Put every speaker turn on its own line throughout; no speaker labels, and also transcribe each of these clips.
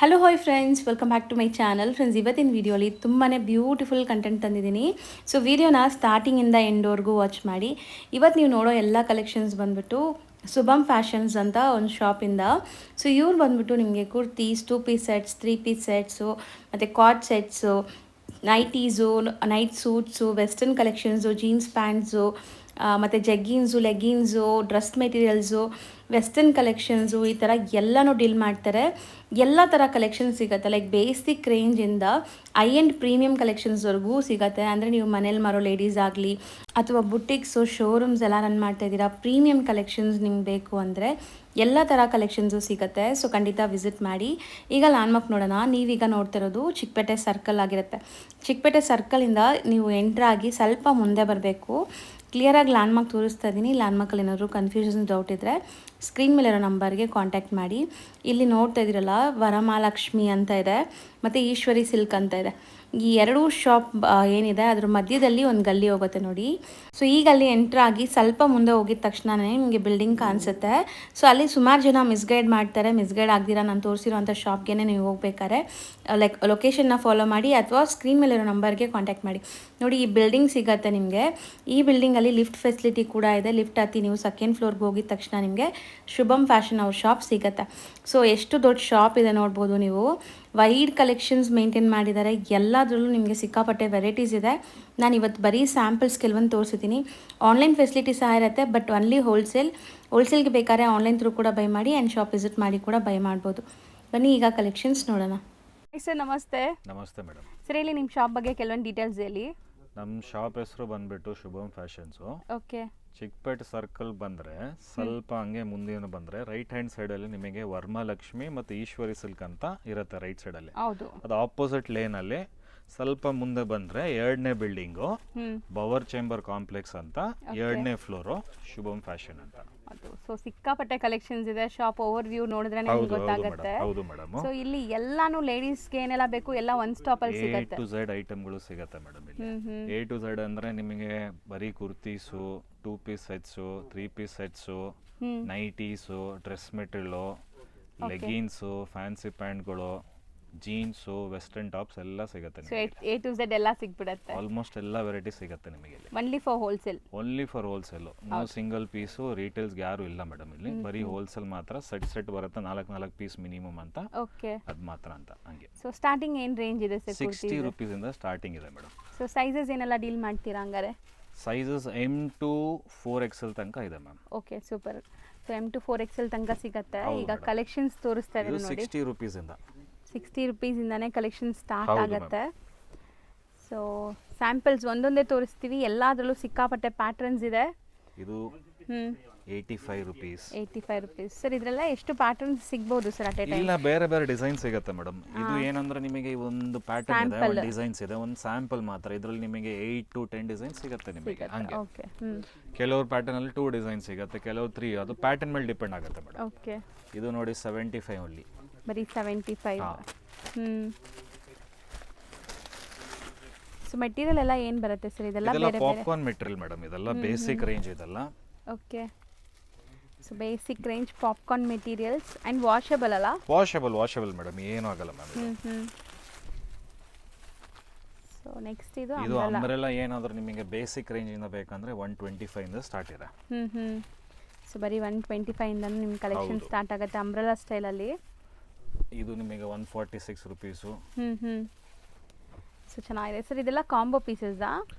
Hello hi friends, welcome back to my channel. Friends, ಇವತ್ತಿನ ವೀಡಿಯೋಲಿ ತುಂಬಾ ಬ್ಯೂಟಿಫುಲ್ ಕಂಟೆಂಟ್ ತಂದಿದ್ದೀನಿ. ಸೊ ವೀಡಿಯೋನ ಸ್ಟಾರ್ಟಿಂಗಿಂದ ಎಂಡ್ವರೆಗೂ ವಾಚ್ ಮಾಡಿ. ಇವತ್ತು ನೀವು ನೋಡೋ ಎಲ್ಲ ಕಲೆಕ್ಷನ್ಸ್ ಬಂದುಬಿಟ್ಟು ಶುಭಮ್ ಫ್ಯಾಷನ್ಸ್ ಅಂತ ಒಂದು ಶಾಪಿಂದ. ಸೊ ಇವ್ರು ಬಂದುಬಿಟ್ಟು ನಿಮಗೆ kurtis, 2 piece sets, 3 piece sets ಮತ್ತು card sets, nighties, night suits, western collections, jeans pants, ಮತ್ತು jeggings, leggings, dress materials, western collections, ಈ ಥರ ಎಲ್ಲನೂ ಡೀಲ್ ಮಾಡ್ತಾರೆ. ಎಲ್ಲ ಥರ ಕಲೆಕ್ಷನ್ ಸಿಗುತ್ತೆ. ಲೈಕ್ ಬೇಸಿಕ್ ರೇಂಜಿಂದ ಐ ಆ್ಯಂಡ್ ಪ್ರೀಮಿಯಂ ಕಲೆಕ್ಷನ್ಸ್ವರೆಗೂ ಸಿಗುತ್ತೆ. ಅಂದರೆ ನೀವು ಮನೇಲಿ ಮಾರೋ ಲೇಡೀಸ್ ಆಗಲಿ ಅಥವಾ ಬುಟಿಕ್ಸು, ಶೋರೂಮ್ಸ್ ಎಲ್ಲ ರನ್ ಮಾಡ್ತಾ ಇದ್ದೀರಾ, ಪ್ರೀಮಿಯಂ ಕಲೆಕ್ಷನ್ಸ್ ನಿಮ್ಗೆ ಬೇಕು ಅಂದರೆ ಎಲ್ಲ ಥರ ಕಲೆಕ್ಷನ್ಸು ಸಿಗುತ್ತೆ. ಸೊ ಖಂಡಿತ ವಿಸಿಟ್ ಮಾಡಿ. ಈಗ ಲ್ಯಾಂಡ್ಮಾರ್ಕ್ ನೋಡೋಣ. ನೀವೀಗ ನೋಡ್ತಿರೋದು ಚಿಕ್ಕಪೇಟೆ ಸರ್ಕಲ್ ಆಗಿರುತ್ತೆ. ಚಿಕ್ಕಪೇಟೆ ಸರ್ಕಲಿಂದ ನೀವು ಎಂಟ್ರಾಗಿ ಸ್ವಲ್ಪ ಮುಂದೆ ಬರಬೇಕು. ಕ್ಲಿಯರಾಗಿ ಲ್ಯಾಂಡ್ಮಾರ್ಕ್ ತೋರಿಸ್ತಾ ಇದ್ದೀನಿ. ಲ್ಯಾಂಡ್ಮಾರ್ಕಲ್ಲಿ ಏನಾದರೂ ಕನ್ಫ್ಯೂಷನ್ ಡೌಟ್ ಇದ್ದರೆ ಸ್ಕ್ರೀನ್ ಮೇಲಿರೋ ನಂಬರ್ಗೆ ಕಾಂಟ್ಯಾಕ್ಟ್ ಮಾಡಿ. ಇಲ್ಲಿ ನೋಡ್ತಾ ಇದ್ದೀರಲ್ಲ, ವರಮಹಾಲಕ್ಷ್ಮಿ ಅಂತ ಇದೆ ಮತ್ತು ಈಶ್ವರಿ ಸಿಲ್ಕ್ ಅಂತ ಇದೆ. ಈ ಎರಡೂ ಶಾಪ್ ಏನಿದೆ ಅದ್ರ ಮಧ್ಯದಲ್ಲಿ ಒಂದು ಗಲ್ಲಿ ಹೋಗುತ್ತೆ ನೋಡಿ. ಸೊ ಈ ಗಲ್ಲಿ ಎಂಟ್ರಾಗಿ ಸ್ವಲ್ಪ ಮುಂದೆ ಹೋಗಿದ ತಕ್ಷಣವೇ ನಿಮಗೆ ಬಿಲ್ಡಿಂಗ್ ಕಾಣಿಸುತ್ತೆ. ಸೊ ಅಲ್ಲಿ ಸುಮಾರು ಜನ ಮಿಸ್ಗೈಡ್ ಮಾಡ್ತಾರೆ. ಮಿಸ್ಗೈಡ್ ಆಗ್ದಿರ ನಾನು ತೋರಿಸಿರೋಂಥ ಶಾಪ್ಗೆ ನೀವು ಹೋಗ್ಬೇಕಾದ್ರೆ ಲೈಕ್ ಲೊಕೇಶನ್ನ ಫಾಲೋ ಮಾಡಿ ಅಥವಾ ಸ್ಕ್ರೀನ್ ಮೇಲಿರೋ ನಂಬರ್ಗೆ ಕಾಂಟ್ಯಾಕ್ಟ್ ಮಾಡಿ. ನೋಡಿ, ಈ ಬಿಲ್ಡಿಂಗ್ ಸಿಗುತ್ತೆ ನಿಮಗೆ. ಈ ಬಿಲ್ಡಿಂಗಲ್ಲಿ ಲಿಫ್ಟ್ ಫೆಸಿಲಿಟಿ ಕೂಡ ಇದೆ. ಲಿಫ್ಟ್ ಹತ್ತಿ ನೀವು ಸೆಕೆಂಡ್ ಫ್ಲೋರ್ಗೆ ಹೋಗಿದ ತಕ್ಷಣ ನಿಮಗೆ ಶುಭಮ್ ಫ್ಯಾಷನ್ ಅವ್ರ ಶಾಪ್ ಸಿಗುತ್ತೆ. ಸೊ ಎಷ್ಟು ದೊಡ್ಡ ಶಾಪ್ ಇದೆ ನೋಡ್ಬೋದು ನೀವು. ವೈಡ್ ಕಲೆಕ್ಷನ್ಸ್ ಮೇಂಟೈನ್ ಮಾಡಿದ್ದಾರೆ. ಎಲ್ಲದರಲ್ಲೂ ನಿಮಗೆ ಸಿಕ್ಕಾಪಟ್ಟೆ ವೆರೈಟೀಸ್ ಇದೆ. ನಾನು ಇವತ್ತು ಬರೀ ಸ್ಯಾಂಪಲ್ಸ್ ಕೆಲವೊಂದು ತೋರಿಸಿದ್ದೀನಿ. ಆನ್ಲೈನ್ ಫೆಸಿಲಿಟಿ ಸಹ ಇರುತ್ತೆ, ಬಟ್ ಒನ್ಲಿ ಹೋಲ್ಸೇಲ್ಗೆ ಬೇಕಾದ್ರೆ ಆನ್ಲೈನ್ ಥ್ರೂ ಕೂಡ ಬೈ ಮಾಡಿ ಆ್ಯಂಡ್ ಶಾಪ್ ವಿಸಿಟ್ ಮಾಡಿ ಕೂಡ ಬೈ ಮಾಡ್ಬೋದು. ಬನ್ನಿ ಈಗ ಕಲೆಕ್ಷನ್ಸ್ ನೋಡೋಣ.
ಸರ್ ನಮಸ್ತೆ.
ನಮಸ್ತೆ ಮೇಡಮ್.
ಸರ್ ಹೇಳಿ ನಿಮ್ಮ ಶಾಪ್ ಬಗ್ಗೆ ಕೆಲವೊಂದು ಡೀಟೇಲ್ಸ್ ಹೇಳಿ.
ನಮ್ಮ ಶಾಪ್ ಹೆಸರು ಬಂದ್ಬಿಟ್ಟು ಶುಭಮ್ ಫ್ಯಾಷನ್ಸು.
ಓಕೆ.
ಚಿಕ್ಕಪೇಟೆ ಸರ್ಕಲ್ ಬಂದರೆ ಸ್ವಲ್ಪ ಹಂಗೆ ಮುಂದಿನ ಬಂದರೆ ರೈಟ್ ಹ್ಯಾಂಡ್ ಸೈಡಲ್ಲಿ ನಿಮಗೆ ವರಮಹಾಲಕ್ಷ್ಮಿ ಮತ್ತು ಈಶ್ವರಿ ಸಿಲ್ಕ್ ಅಂತ ಇರುತ್ತೆ ರೈಟ್ ಸೈಡಲ್ಲಿ.
ಹೌದು.
ಅದು ಆಪೋಸಿಟ್ ಲೇನಲ್ಲಿ ಸ್ವಲ್ಪ ಮುಂದೆ ಬಂದರೆ 2ನೇ ಬಿಲ್ಡಿಂಗು ಬವರ್ ಚೇಂಬರ್ ಕಾಂಪ್ಲೆಕ್ಸ್ ಅಂತ, 2ನೇ ಫ್ಲೋರು ಶುಭಮ್ ಫ್ಯಾಷನ್ ಅಂತ.
ಅದು ಸೊ ಸಿಕ್ಕಾಪಟ್ಟೆ ಕಲೆಕ್ಷನ್ಸ್ ಇದೆ. ಶಾಪ್ ಓವರ್ ವ್ಯೂ ನೋಡಿದ್ರೆ ನಿಮಗೆ ಗೊತ್ತಾಗುತ್ತೆ.
ಹೌದು ಮೇಡಮ್.
ಸೊ ಇಲ್ಲಿ ಎಲ್ಲಾನು ಲೇಡೀಸ್ಗೆ ಏನೆಲ್ಲ ಬೇಕು ಎಲ್ಲ ಒಂದು ಸ್ಟಾಪ್ ಅಲ್ಲಿ ಸಿಗುತ್ತೆ.
A to Z ಐಟಮ್ಗಳು ಸಿಗುತ್ತೆ ಮೇಡಮ್ ಇಲ್ಲಿ. A to Z ಅಂದ್ರೆ ನಿಮಗೆ ಬರೀ kurtis, 2 piece sets, 3 piece sets, nighties, dress material, leggings, fancy ಪ್ಯಾಂಟ್ಗಳು, ಜೀನ್ಸು, ವೆಸ್ಟರ್ನ್ ಟಾಪ್ಸ್ ಎಲ್ಲ ಸಿಗುತ್ತೆ.
ಸೊ A to Z ಎಲ್ಲ ಸಿಗ್ಬಿಡುತ್ತೆ.
ಆಲ್ಮೋಸ್ಟ್ ಎಲ್ಲ ವೆರೈಟಿ ಸಿಗುತ್ತೆ ನಿಮಗೆ ಇಲ್ಲಿ.
Only for wholesale.
Only for wholesale. ನಾವು ಸಿಂಗಲ್ ಪೀಸು ರಿಟೇಲ್ಸ್ಗೆ ಯಾರು ಇಲ್ಲ ಮೇಡಮ್ ಇಲ್ಲಿ. ಬರೀ ಹೋಲ್ಸೇಲ್ ಮಾತ್ರ. ಸೆಟ್ ಬರುತ್ತೆ 4 ಪೀಸ್ ಮಿನಿಮಮ್ ಅಂತ.
ಓಕೆ.
ಅದು ಮಾತ್ರ ಅಂತ ಹಂಗೆ.
ಸೊ ಸ್ಟಾರ್ಟಿಂಗ್ ಏನು ರೇಂಜ್ ಇದೆ ಸರ್?
60 ರೂಪೀಸಿಂದ ಸ್ಟಾರ್ಟಿಂಗ್ ಇದೆ ಮೇಡಮ್.
ಸೊ ಸೈಜಸ್ ಏನೆಲ್ಲ ಡೀಲ್ ಮಾಡ್ತೀರಾ ಹಂಗಾರೆ?
ಸೈಜಸ್ M to 4XL ತನಕ ಇದೆ ma'am.
Okay, super. So M to 4XL ತನಕ ಸಿಗುತ್ತೆ. ಈಗ ಕಲೆಕ್ಷನ್ಸ್ ತೋರಿಸ್ತಾ ಇದ್ದೀನಿ ನೋಡಿ.
60 ರೂಪೀಸಿಂದ
60 ರೂಪೀಸಿಂದಾನೇ ಕಲೆಕ್ಷನ್ ಸ್ಟಾರ್ಟ್ ಆಗುತ್ತೆ. ಸೊ ಸ್ಯಾಂಪಲ್ಸ್ ಒಂದೊಂದೇ ತೋರಿಸ್ತೀವಿ. ಎಲ್ಲದರಲ್ಲೂ ಸಿಕ್ಕಾಪಟ್ಟೆ ಪ್ಯಾಟರ್ನ್ಸ್ ಇದೆ.
ಇದು 85 ರೂಪೀಸ್.
85 ರೂಪೀಸ್. ಸರ್ ಇದರೆಲ್ಲ ಎಷ್ಟು ಪ್ಯಾಟರ್ನ್ಸ್ ಸಿಗ್ಬೋದು ಸರ್ ಅಟ್ ಎ ಟೈಮ್?
ಇಲ್ಲ, ಬೇರೆ ಬೇರೆ ಡಿಸೈನ್ ಸಿಗುತ್ತೆ ಮೇಡಮ್. ಇದು ಏನಂದ್ರೆ ನಿಮಗೆ ಒಂದು ಪ್ಯಾಟರ್ನ್ ಇದೆ, ಒಂದು ಡಿಸೈನ್ಸ್ ಇದೆ, ಒಂದು ಸ್ಯಾಂಪಲ್ ಮಾತ್ರ. ಇದರಲ್ಲಿ ನಿಮಗೆ 8 to 10 ಡಿಸೈನ್ ಸಿಗುತ್ತೆ ನಿಮಗೆ ಹಂಗೆ.
ಓಕೆ.
ಕೆಲವರು ಪ್ಯಾಟರ್ನ್ ಅಲ್ಲಿ 2 ಡಿಸೈನ್ ಸಿಗುತ್ತೆ, ಕೆಲವು 3. ಅದು ಪ್ಯಾಟರ್ನ್ ಮೇಲೆ ಡಿಪೆಂಡ್ ಆಗುತ್ತೆ ಮೇಡಮ್.
ಓಕೆ.
ಇದು ನೋಡಿ 75 ಓನ್ಲಿ.
ಬರೀ 75. ಸೊ ಮೆಟೀರಿಯಲ್ ಎಲ್ಲ ಏನು ಬರುತ್ತೆ ಸರ್? ಇದೆಲ್ಲ ಬೇರೆ
ಪಾಪ್ಕಾರ್ನ್ ಮೆಟೀರಿಯಲ್ ಮೇಡಮ್. ಇದೆಲ್ಲ ಬೇಸಿಕ್ ರೇಂಜ್ ಇದೆಲ್ಲ.
Okay. So basic range popcorn materials and washable ಅಲ್ಲ?
ವಾಷಬಲ್ ಮೇಡಮ್, ಏನೂ ಆಗಲ್ಲ ಮ್ಯಾಮ್.
ಸೊ ನೆಕ್ಸ್ಟ್ ಇದು
ಅಂಬ್ರೆಲಾ. ಏನಾದರೂ ನಿಮಗೆ ಬೇಸಿಕ್ ರೇಂಜಿಂದ ಬೇಕಂದ್ರೆ 125 ಇಂದ ಸ್ಟಾರ್ಟ್ ಇದೆ.
ಸೊ ಬರೀ 125 ಇಂದ ನಿಮ್ಮ ಕಲೆಕ್ಷನ್ ಸ್ಟಾರ್ಟ್ ಆಗುತ್ತೆ ಅಂಬ್ರೆಲಾ ಸ್ಟೈಲಲ್ಲಿ.
ಇದು ನಿಮಗೆ 146 ರೂಪೀಸು.
ಸೊ ಚೆನ್ನಾಗಿದೆ ಸರ್. ಇದೆಲ್ಲ ಕಾಂಬೋ ಪೀಸಸ್ಸಾ?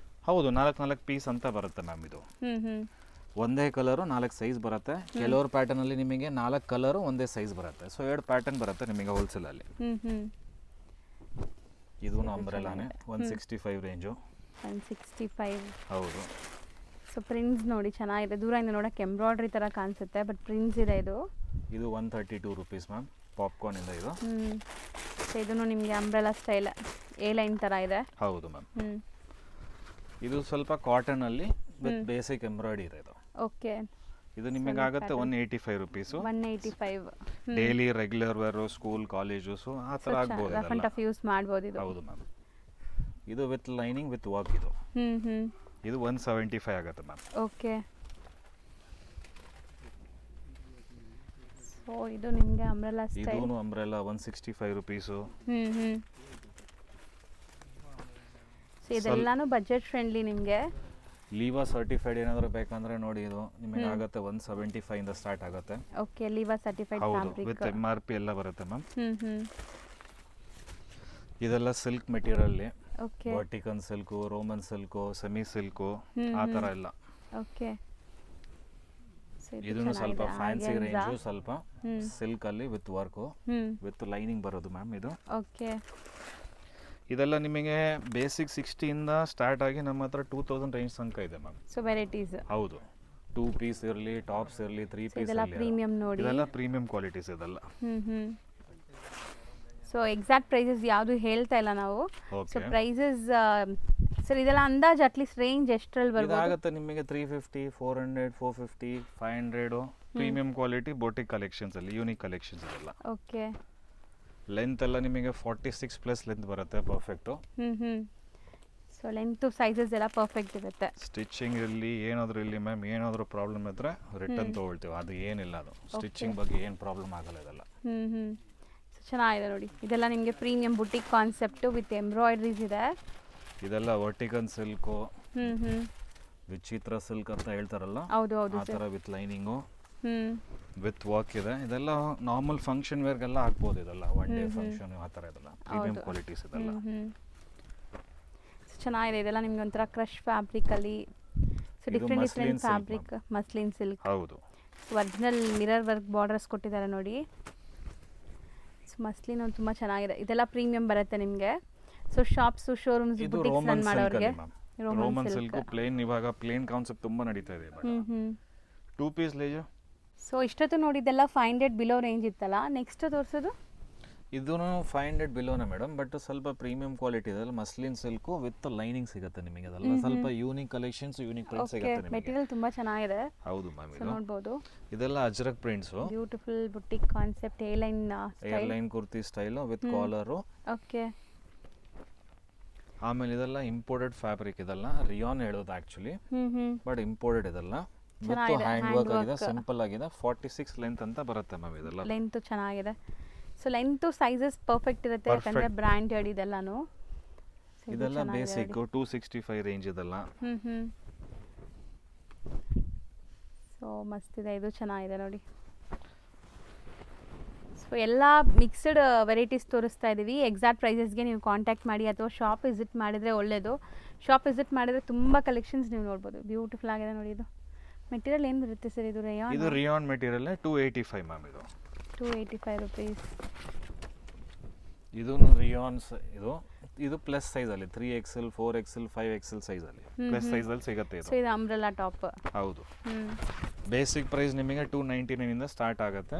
ಹೌದು, 4 ಪೀಸ್ ಅಂತ ಬರುತ್ತೆ ಮ್ಯಾಮ್. ಇದು ಒಂದೇ ಕಲರು 4 ಸೈಜ್ ಬರುತ್ತೆ. ಕೆಲವರು ಪ್ಯಾಟರ್ನ್ ಅಲ್ಲಿ ನಿಮಗೆ 4 ಕಲರು ಒಂದೇ ಸೈಜ್ ಬರುತ್ತೆ. ಸೊ 2 ಪ್ಯಾಟರ್ನ್ ಬರುತ್ತೆ ನಿಮಗೆ ಹೋಲ್ಸೇಲ್ ಅಲ್ಲಿ. ಇದು ಅಂಬ್ರೆಲಾನೇ 165 ರೇಂಜು. 165. ಹೌದು.
ಸೊ ಪ್ರಿಂಟ್ಸ್ ನೋಡಿ ಚೆನ್ನಾಗಿದೆ. ದೂರದಿಂದ ನೋಡಕ್ಕೆ ಎಂಬ್ರಾಯ್ಡ್ರಿ ತರ ಕಾಣಿಸುತ್ತೆ, ಬಟ್ ಪ್ರಿಂಟ್ಸ್ ಇದೆ.
ಇದು 132 ರೂಪೀಸ್ ಮ್ಯಾಮ್. ಪಾಪ್ಕಾರ್ನ್ ಇಂದ ಇದು.
ಸೊ ಇದನ್ನು ನಿಮಗೆ ಅಂಬ್ರೆಲಾ ಸ್ಟೈಲ್ ಎ ಲೈನ್ ತರ ಇದೆ.
ಹೌದು ಮ್ಯಾಮ್. ಇದು ಸ್ವಲ್ಪ ಕಾಟನ್ ಅಲ್ಲಿ ವಿತ್ ಬೇಸಿಕ್ ಎಂಬ್ರಾಯ್ಡ್ರಿ ಇದೆ ಇದು.
ಓಕೆ.
ಇದು ನಿಮಗೆ ಆಗುತ್ತೆ 185 rupees.
185.
Daily regular wear, school, colleges ಆ ಥರ ಆಗ್ಬೋದು.
ರಫ್ ಅಂಡ್ ಟಫ್ ಯೂಸ್ ಮಾಡ್ಬೋದು ಇದು.
ಹೌದು ಮ್ಯಾಮ್. ಇದು ವಿತ್ ಲೈನಿಂಗ್ ವಿತ್ ವರ್ಕ್ ಇದು. ಇದು 175 ಆಗುತ್ತೆ ಮ್ಯಾಮ್.
ಓಕೆ. ಓ ಇದು ನಿಮಗೆ ಅಂಬ್ರೆಲಾ ಸ್ಟೈಲ್.
ಇದೂ ಅಂಬ್ರೆಲಾ 165 ರುಪೀಸು.
ಸೊ ಇದೆಲ್ಲಾನು ಬಜೆಟ್ ಫ್ರೆಂಡ್ಲಿ ನಿಮಗೆ.
ಲೀವಾ ಸರ್ಟಿಫೈಡ್ ಏನಾದರೂ ಬೇಕಂದ್ರೆ ನೋಡಿ, ಇದು ನಿಮಗೆ ಆಗುತ್ತೆ 175 ಇಂದ ಸ್ಟಾರ್ಟ್ ಆಗುತ್ತೆ.
ಓಕೆ, ಲೀವಾ ಸರ್ಟಿಫೈಡ್
ಹೌದು,
ಫ್ಯಾಬ್ರಿಕ್.
ವಿತ್ MRP ಎಲ್ಲ ಬರುತ್ತೆ ಮ್ಯಾಮ್. ಇದೆಲ್ಲ ಸಿಲ್ಕ್ ಮೆಟೀರಿಯಲ್,
ಓಕೆ
ವರ್ಟಿಕನ್ silk, roman silk, semi silk, ಆ ಥರ ಎಲ್ಲ.
ಓಕೆ,
ಇದನ್ನು ಸ್ವಲ್ಪ ಫ್ಯಾನ್ಸಿ ರೇಂಜು, ಸ್ವಲ್ಪ ಸಿಲ್ಕ್ ಅಲ್ಲಿ ವಿತ್ ವರ್ಕು ವಿತ್ ಲೈನಿಂಗ್ ಬರೋದು ಮ್ಯಾಮ್ ಇದು.
ಓಕೆ,
ಇದೆಲ್ಲ ನಿಮಗೆ ಬೇಸಿಕ್ 60 ಇಂದ ಸ್ಟಾರ್ಟ್ ಆಗಿ ನಮ್ಮ ಹತ್ರ 2000 ರೇಂಜ್ ತನಕ ಇದೆ ಮ್ಯಾಮ್.
So varieties.
ಹೌದು, 2 ಪೀಸ್ ಇರಲಿ, ಟಾಪ್ಸ್ ಇರಲಿ, 3 ಪೀಸ್
ಇದೆಲ್ಲ ಪ್ರೀಮಿಯಂ ನೋಡಿ.
ಇದೆಲ್ಲ ಪ್ರೀಮಿಯಂ ಕ್ವಾಲಿಟೀಸ್ ಇದೆಲ್ಲ.
ಸೊ ಎಕ್ಸಾಕ್ಟ್ ಪ್ರೈಸಸ್ ಯಾವುದು ಹೇಳ್ತಾ ಇಲ್ಲ ನಾವು. ಸೊ
ಓಕೆ,
ಪ್ರೈಸಸ್ ಸರ್ ಇದೆಲ್ಲ ಅಂದಾಜು ಅಟ್ಲೀಸ್ಟ್ ರೇಂಜ್ ಎಷ್ಟರಲ್ಲಿ ಬರ್ಬೋದು?
ಇದಾಗುತ್ತೆ ನಿಮಗೆ 350, 400, 450, 500 ಪ್ರೀಮಿಯಂ ಕ್ವಾಲಿಟಿ ಬೋಟಿಕ್ ಕಲೆಕ್ಷನ್ಸ್ ಅಲ್ಲಿ, ಯೂನಿಕ್ ಕಲೆಕ್ಷನ್ಸ್ ಇದೆಲ್ಲ.
ಓಕೆ,
ಲೆಂತ್ ಎಲ್ಲ ನಿಮಗೆ 46 ಪ್ಲಸ್ ಲೆಂತ್ ಬರುತ್ತೆ, ಪರ್ಫೆಕ್ಟು.
ಸೊ ಲೆಂತ್ ಸೈಜಸ್ ಎಲ್ಲ ಪರ್ಫೆಕ್ಟ್ ಇರುತ್ತೆ.
ಸ್ಟಿಚಿಂಗ್ ಇರಲಿ ಏನಾದರೂ ಇರಲಿ ಮ್ಯಾಮ್, ಏನಾದರೂ ಪ್ರಾಬ್ಲಮ್ ಇದ್ದರೆ ರಿಟರ್ನ್ ತೊಗೊಳ್ತೀವಿ, ಅದು ಏನಿಲ್ಲ, ಅದು ಸ್ಟಿಚಿಂಗ್ ಬಗ್ಗೆ ಏನು ಪ್ರಾಬ್ಲಮ್ ಆಗಲ್ಲ ಇದೆಲ್ಲ.
ಸೊ ಚೆನ್ನಾಗಿದೆ ನೋಡಿ, ಇದೆಲ್ಲ ನಿಮಗೆ premium boutique concept with embroideries ಇದೆ.
ಇದೆಲ್ಲ ವರ್ಟಿಕನ್ ಸಿಲ್ಕು, ವಿಚಿತ್ರ ಸಿಲ್ಕ್ ಅಂತ ಹೇಳ್ತಾರಲ್ಲ,
ಹೌದು ಹೌದು
ಆ ಥರ with lining
hmm
with work ಇದೆ. ಇದೆಲ್ಲ ನಾರ್ಮಲ್ ಫಂಕ್ಷನ್ ವೇರ್ಗೆಲ್ಲ ಹಾಕ್ಬೋದು, ಇದೆಲ್ಲ ಒನ್ ಡೇ ಫಂಕ್ಷನ್ ಆ ಥರ ಇದೆಲ್ಲ ಪ್ರೀಮಿಯಂ ಕ್ವಾಲಿಟೀಸ್ ಇದೆಲ್ಲ.
ಚೆನ್ನಾಗಿದೆ, ಇದೆಲ್ಲ ನಿಮ್ಗೆ ಒಂಥರ ಕ್ರಶ್ ಫ್ಯಾಬ್ರಿಕಲ್ಲಿ. ಸೊ
ಇದು
different
muslin
different
silk
fabric, muslin silk.
ಹೌದು,
ಒರಿಜಿನಲ್ ಮಿರರ್ ವರ್ಕ್ ಬಾರ್ಡರ್ಸ್ ಕೊಟ್ಟಿದ್ದಾರೆ ನೋಡಿ. ಸೊ ಮಸ್ಲಿನ್ ಒಂದು ತುಂಬ ಚೆನ್ನಾಗಿದೆ, ಇದೆಲ್ಲ ಪ್ರೀಮಿಯಂ ಬರುತ್ತೆ ನಿಮಗೆ. ಸೊ ಶಾಪ್ಸು, ಶೋರೂಮ್ಸ್,
ಇದು
ಬುಟಿಕ್ಸ್
ರೋಮನ್
ರನ್
ಸಿಲ್ಕ್
ಮಾಡೋರಿಗೆ
ಅಲ್ಲಿ ಮ್ಯಾಮ್. ರೋಮನ್ ಸಿಲ್ಕ್ ಪ್ಲೇನ್, ಇವಾಗ ಪ್ಲೇನ್ ಕಾನ್ಸೆಪ್ಟ್ ತುಂಬಾ ನಡೀತಾ ಇದೆ ಇವಾಗ. 2 ಪೀಸ್ ಲೇಜು.
ಸೊ ಇಷ್ಟೊತ್ತು ನೋಡಿದ್ದೆಲ್ಲ 500 ಬಿಲೋ ರೇಂಜ್ ಇತ್ತಲ್ಲ, ನೆಕ್ಸ್ಟ್ ತೋರಿಸೋದು
ಇದೂ 500 ಬಿಲೋನ ಮೇಡಮ್, ಬಟ್ ಸ್ವಲ್ಪ ಪ್ರೀಮಿಯಂ ಕ್ವಾಲಿಟಿ ಇದೆ. ಮಸ್ಲಿನ್ ಸಿಲ್ಕು ವಿತ್ ಲೈನಿಂಗ್ ಸಿಗುತ್ತೆ ನಿಮಗೆ. ಅದೆಲ್ಲ ಸ್ವಲ್ಪ ಯೂನಿಕ್ ಕಲೆಕ್ಷನ್ಸ್, ಯೂನಿಕ್ ಪ್ರಿಂಟ್ ಸಿಗುತ್ತೆ ನಿಮಗೆ.
ಮೆಟೀರಿಯಲ್ ತುಂಬ ಚೆನ್ನಾಗಿದೆ.
ಹೌದು ಮ್ಯಾಮ್,
ಸೊ
ಇದು
ನೋಡ್ಬೋದು,
ಇದೆಲ್ಲ ajrak prints,
beautiful boutique concept, airline
airline kurti style with collar.
Okay,
ಆಮೇಲೆ ಇದೆಲ್ಲ ಇಂಪೋರ್ಟೆಡ್ ಫ್ಯಾಬ್ರಿಕ್, ಇದೆಲ್ಲ ರಿಯಾನ್ ಹೇಳೋದು ಆ್ಯಕ್ಚುಲಿ, ಬಟ್ ಇಂಪೋರ್ಟೆಡ್ ಇದೆಲ್ಲ ವಿತ್
ಚೆನ್ನಾಗಿದೆ,
ಹ್ಯಾಂಡ್
hand
ವರ್ಕ್ ಆಗಿದೆ,
work.
ಸಿಂಪಲ್ ಆಗಿದೆ. 46 ಲೆಂತ್ ಅಂತ ಬರುತ್ತೆ ಮ್ಯಾಮ್ ಇದೆಲ್ಲ.
ಲೆಂತ್ ಚೆನ್ನಾಗಿದೆ. ಸೊ ಲೆಂತು ಸೈಜಸ್ ಪರ್ಫೆಕ್ಟ್ ಇರುತ್ತೆ, ಯಾಕಂದರೆ
Perfect.
ಬ್ರ್ಯಾಂಡೆಡ್ ಇದೆಲ್ಲಾನು. So ಇದು
ಇದೆಲ್ಲ
ಚೆನ್ನಾಗಿದೆ
ಬೇಸಿಕ್
ನೋಡಿ.
265 ರೇಂಜ್ ಇದೆಲ್ಲ.
ಸೊ ಮಸ್ತಿದೆ, ಇದು ಚೆನ್ನಾಗಿದೆ ನೋಡಿ. ಸೊ ಎಲ್ಲ ಮಿಕ್ಸ್ಡ್ ವೆರೈಟೀಸ್ ತೋರಿಸ್ತಾ ಇದ್ದೀವಿ. ಎಕ್ಸಾಕ್ಟ್ ಪ್ರೈಸಸ್ಗೆ ನೀವು ಕಾಂಟ್ಯಾಕ್ಟ್ ಮಾಡಿ ಅಥವಾ ಶಾಪ್ ವಿಸಿಟ್ ಮಾಡಿದರೆ ಒಳ್ಳೆಯದು. ಶಾಪ್ ವಿಸಿಟ್ ಮಾಡಿದರೆ ತುಂಬ ಕಲೆಕ್ಷನ್ಸ್ ನೀವು ನೋಡ್ಬೋದು. ಬ್ಯೂಟಿಫುಲ್ ಆಗಿದೆ ನೋಡಿ. ಇದು ಮೆಟೀರಿಯಲ್ ಏನು ಬರುತ್ತೆ ಸರ್? ಇದು ರೇಯಾನ್.
ಇದು ರಿಯಾನ್ ಮೆಟೀರಿಯಲ್ 285 ಮ್ಯಾಮ್. ಇದು
285 ರುಪೀಸ್.
ಇದು ರಿಯಾನ್ಸ್. ಇದು ಪ್ಲಸ್ ಸೈಜಲ್ಲಿ 3XL, 4XL, 5XL ಸೈಜಲ್ಲಿ ಪ್ಲಸ್ ಸೈಜಲ್ಲಿ ಸಿಗುತ್ತೆ ಇದು.
ಸೊ ಇದು ಅಂಬ್ರೆಲಾ ಟಾಪ್.
ಹೌದು, ಬೇಸಿಕ್ ಪ್ರೈಸ್ ನಿಮಗೆ 299 ಇಂದ ಸ್ಟಾರ್ಟ್ ಆಗುತ್ತೆ,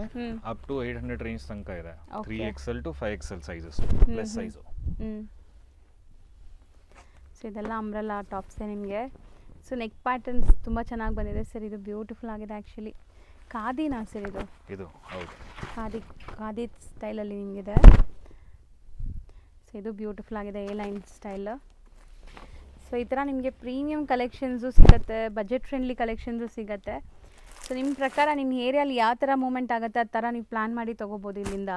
ಅಪ್ ಟು 800 ರೇಂಜ್ ತನಕ ಇದೆ. 3XL to 5XL sizes plus size.
So ಇದೆಲ್ಲ ಅಂಬ್ರೆಲಾ ಟಾಪ್ಸೇ ನಿಮಗೆ. ಸೊ ನೆಕ್ ಪ್ಯಾಟರ್ನ್ಸ್ ತುಂಬ ಚೆನ್ನಾಗಿ ಬಂದಿದೆ ಸರ್. ಇದು ಬ್ಯೂಟಿಫುಲ್ ಆಗಿದೆ ಆ್ಯಕ್ಚುಲಿ. ಖಾದಿನಾ ಸರ್ ಇದು?
ಇದು ಹೌದು,
ಖಾದಿ ಸ್ಟೈಲಲ್ಲಿ ನಿಮಗಿದೆ. ಸೊ ಇದು ಬ್ಯೂಟಿಫುಲ್ ಆಗಿದೆ, ಎ ಲೈನ್ ಸ್ಟೈಲ್. ಸೊ ಈ ಥರ ನಿಮಗೆ ಪ್ರೀಮಿಯಂ ಕಲೆಕ್ಷನ್ಸು ಸಿಗುತ್ತೆ, ಬಜೆಟ್ ಫ್ರೆಂಡ್ಲಿ ಕಲೆಕ್ಷನ್ಸು ಸಿಗುತ್ತೆ. ಸೊ ನಿಮ್ಮ ಪ್ರಕಾರ ನಿಮ್ಮ ಏರಿಯಲ್ಲಿ ಯಾವ ಥರ ಮೂಮೆಂಟ್ ಆಗುತ್ತೆ ಆ ಥರ ನೀವು ಪ್ಲ್ಯಾನ್ ಮಾಡಿ ತೊಗೋಬೋದು ಇಲ್ಲಿಂದ.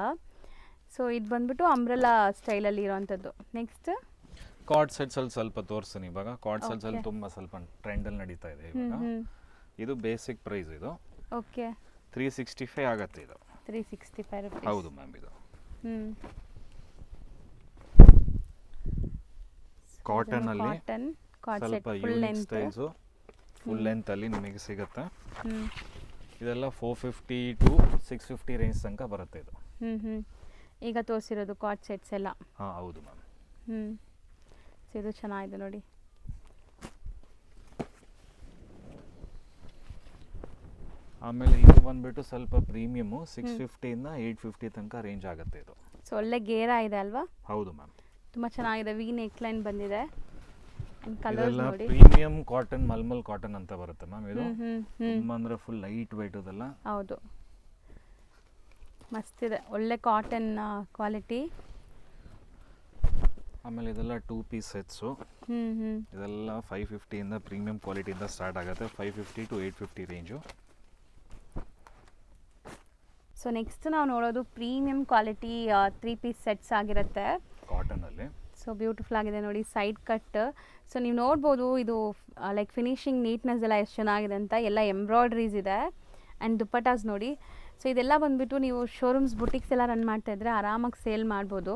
ಸೊ ಇದು ಬಂದ್ಬಿಟ್ಟು ಅಂಬ್ರೆಲಾ ಸ್ಟೈಲಲ್ಲಿ ಇರೋವಂಥದ್ದು. ನೆಕ್ಸ್ಟ್
ಕಾರ್ಡ್ ಸೆಟ್ಸಲ್ಲಿ ಸ್ವಲ್ಪ ತೋರಿಸ್ತೀನಿ ಇವಾಗ. ಕಾರ್ಡ್ ಸೆಟ್ಸಲ್ಲಿ ತುಂಬ ಸ್ವಲ್ಪ ಟ್ರೆಂಡಲ್ಲಿ ನಡೀತಾ ಇದೆ ಇವಾಗ. ಇದು ಬೇಸಿಕ್ ಪ್ರೈಸ್. ಇದು
ಓಕೆ
365 ಆಗುತ್ತೆ. ಇದು
365 ರುಪೀಸ್.
ಹೌದು ಮ್ಯಾಮ್. ಇದು ಕಾಟನ್ ಅಲ್ಲಿ ಸ್ವಲ್ಪ ಯೂನಿಕ್ ಸ್ಟೈಲ್ಸು ಫುಲ್ ಲೆಂತ್ ಅಲ್ಲಿ ನಿಮಗೆ ಸಿಗುತ್ತೆ. ಇದೆಲ್ಲ 450 to 650 ರೇಂಜ್ ತನಕ ಬರುತ್ತೆ ಇದು.
ಈಗ ತೋರಿಸಿರೋದು ಕಾರ್ಡ್ ಸೆಟ್ಸ್ ಎಲ್ಲ.
ಹಾಂ ಹೌದು ಮ್ಯಾಮ್.
ಸೊ ಇದು ಚೆನ್ನಾಗಿದೆ ನೋಡಿ.
ಆಮೇಲೆ ಇದು ಬಂದ್ಬಿಟ್ಟು ಸ್ವಲ್ಪ ಪ್ರೀಮಿಯಮು 650 ಇಂದ 850 ತನಕ ರೇಂಜ್ ಆಗುತ್ತೆ ಇದು.
ಸೊ ಒಳ್ಳೆ ಗೇರಾ ಇದೆ ಅಲ್ವಾ?
ಹೌದು ಮ್ಯಾಮ್.
ತುಂಬ ಚೆನ್ನಾಗಿದೆ. ವಿ ನೆಕ್ ಲೈನ್ ಬಂದಿದೆ. ಕಲರ್ಸ್
ಇದೆಲ್ಲ
ನೋಡಿ.
ಪ್ರೀಮಿಯಂ ಕಾಟನ್, ಮಲ್ಮಲ್ ಕಾಟನ್ ಅಂತ ಬರುತ್ತೆ ಮ್ಯಾಮ್. ಇದು ತುಂಬ ಅಂದ್ರೆ ಫುಲ್ ಲೈಟ್ ವೆಯ್ಟ್ ಇದೆಲ್ಲ.
ಹೌದು, ಮಸ್ತಿದೆ, ಒಳ್ಳೆ ಕಾಟನ್ ಕ್ವಾಲಿಟಿ.
ಆಮೇಲೆ ಇದೆಲ್ಲ 2 ಪೀಸ್ ಸೆಟ್ಸು. ಇದೆಲ್ಲ 550 ಇಂದ ಪ್ರೀಮಿಯಂ ಕ್ವಾಲಿಟಿಯಿಂದ ಸ್ಟಾರ್ಟ್ ಆಗುತ್ತೆ. 550 to 850 ರೇಂಜು.
ಸೊ ನೆಕ್ಸ್ಟ್ ನಾವು ನೋಡೋದು ಪ್ರೀಮಿಯಂ ಕ್ವಾಲಿಟಿ 3 ಪೀಸ್ ಸೆಟ್ಸ್ ಆಗಿರುತ್ತೆ.
ಕಾಟನಲ್ಲಿ
ಸೊ ಬ್ಯೂಟಿಫುಲ್ ಆಗಿದೆ ನೋಡಿ, ಸೈಡ್ ಕಟ್. ಸೊ ನೀವು ನೋಡ್ಬೋದು ಇದು ಲೈಕ್ ಫಿನಿಶಿಂಗ್ ನೀಟ್ನೆಸ್ ಎಲ್ಲ ಎಷ್ಟು ಚೆನ್ನಾಗಿದೆ ಅಂತ. ಎಲ್ಲ ಎಂಬ್ರಾಯ್ಡ್ರೀಸ್ ಇದೆ ಆ್ಯಂಡ್ ದುಪ್ಪಟಾಸ್ ನೋಡಿ. ಸೊ ಇದೆಲ್ಲ ಬಂದುಬಿಟ್ಟು ನೀವು ಶೋರೂಮ್ಸ್ ಬುಟಿಕ್ಸ್ ಎಲ್ಲ ರನ್ ಮಾಡ್ತಾಯಿದ್ರೆ ಆರಾಮಾಗಿ ಸೇಲ್ ಮಾಡ್ಬೋದು.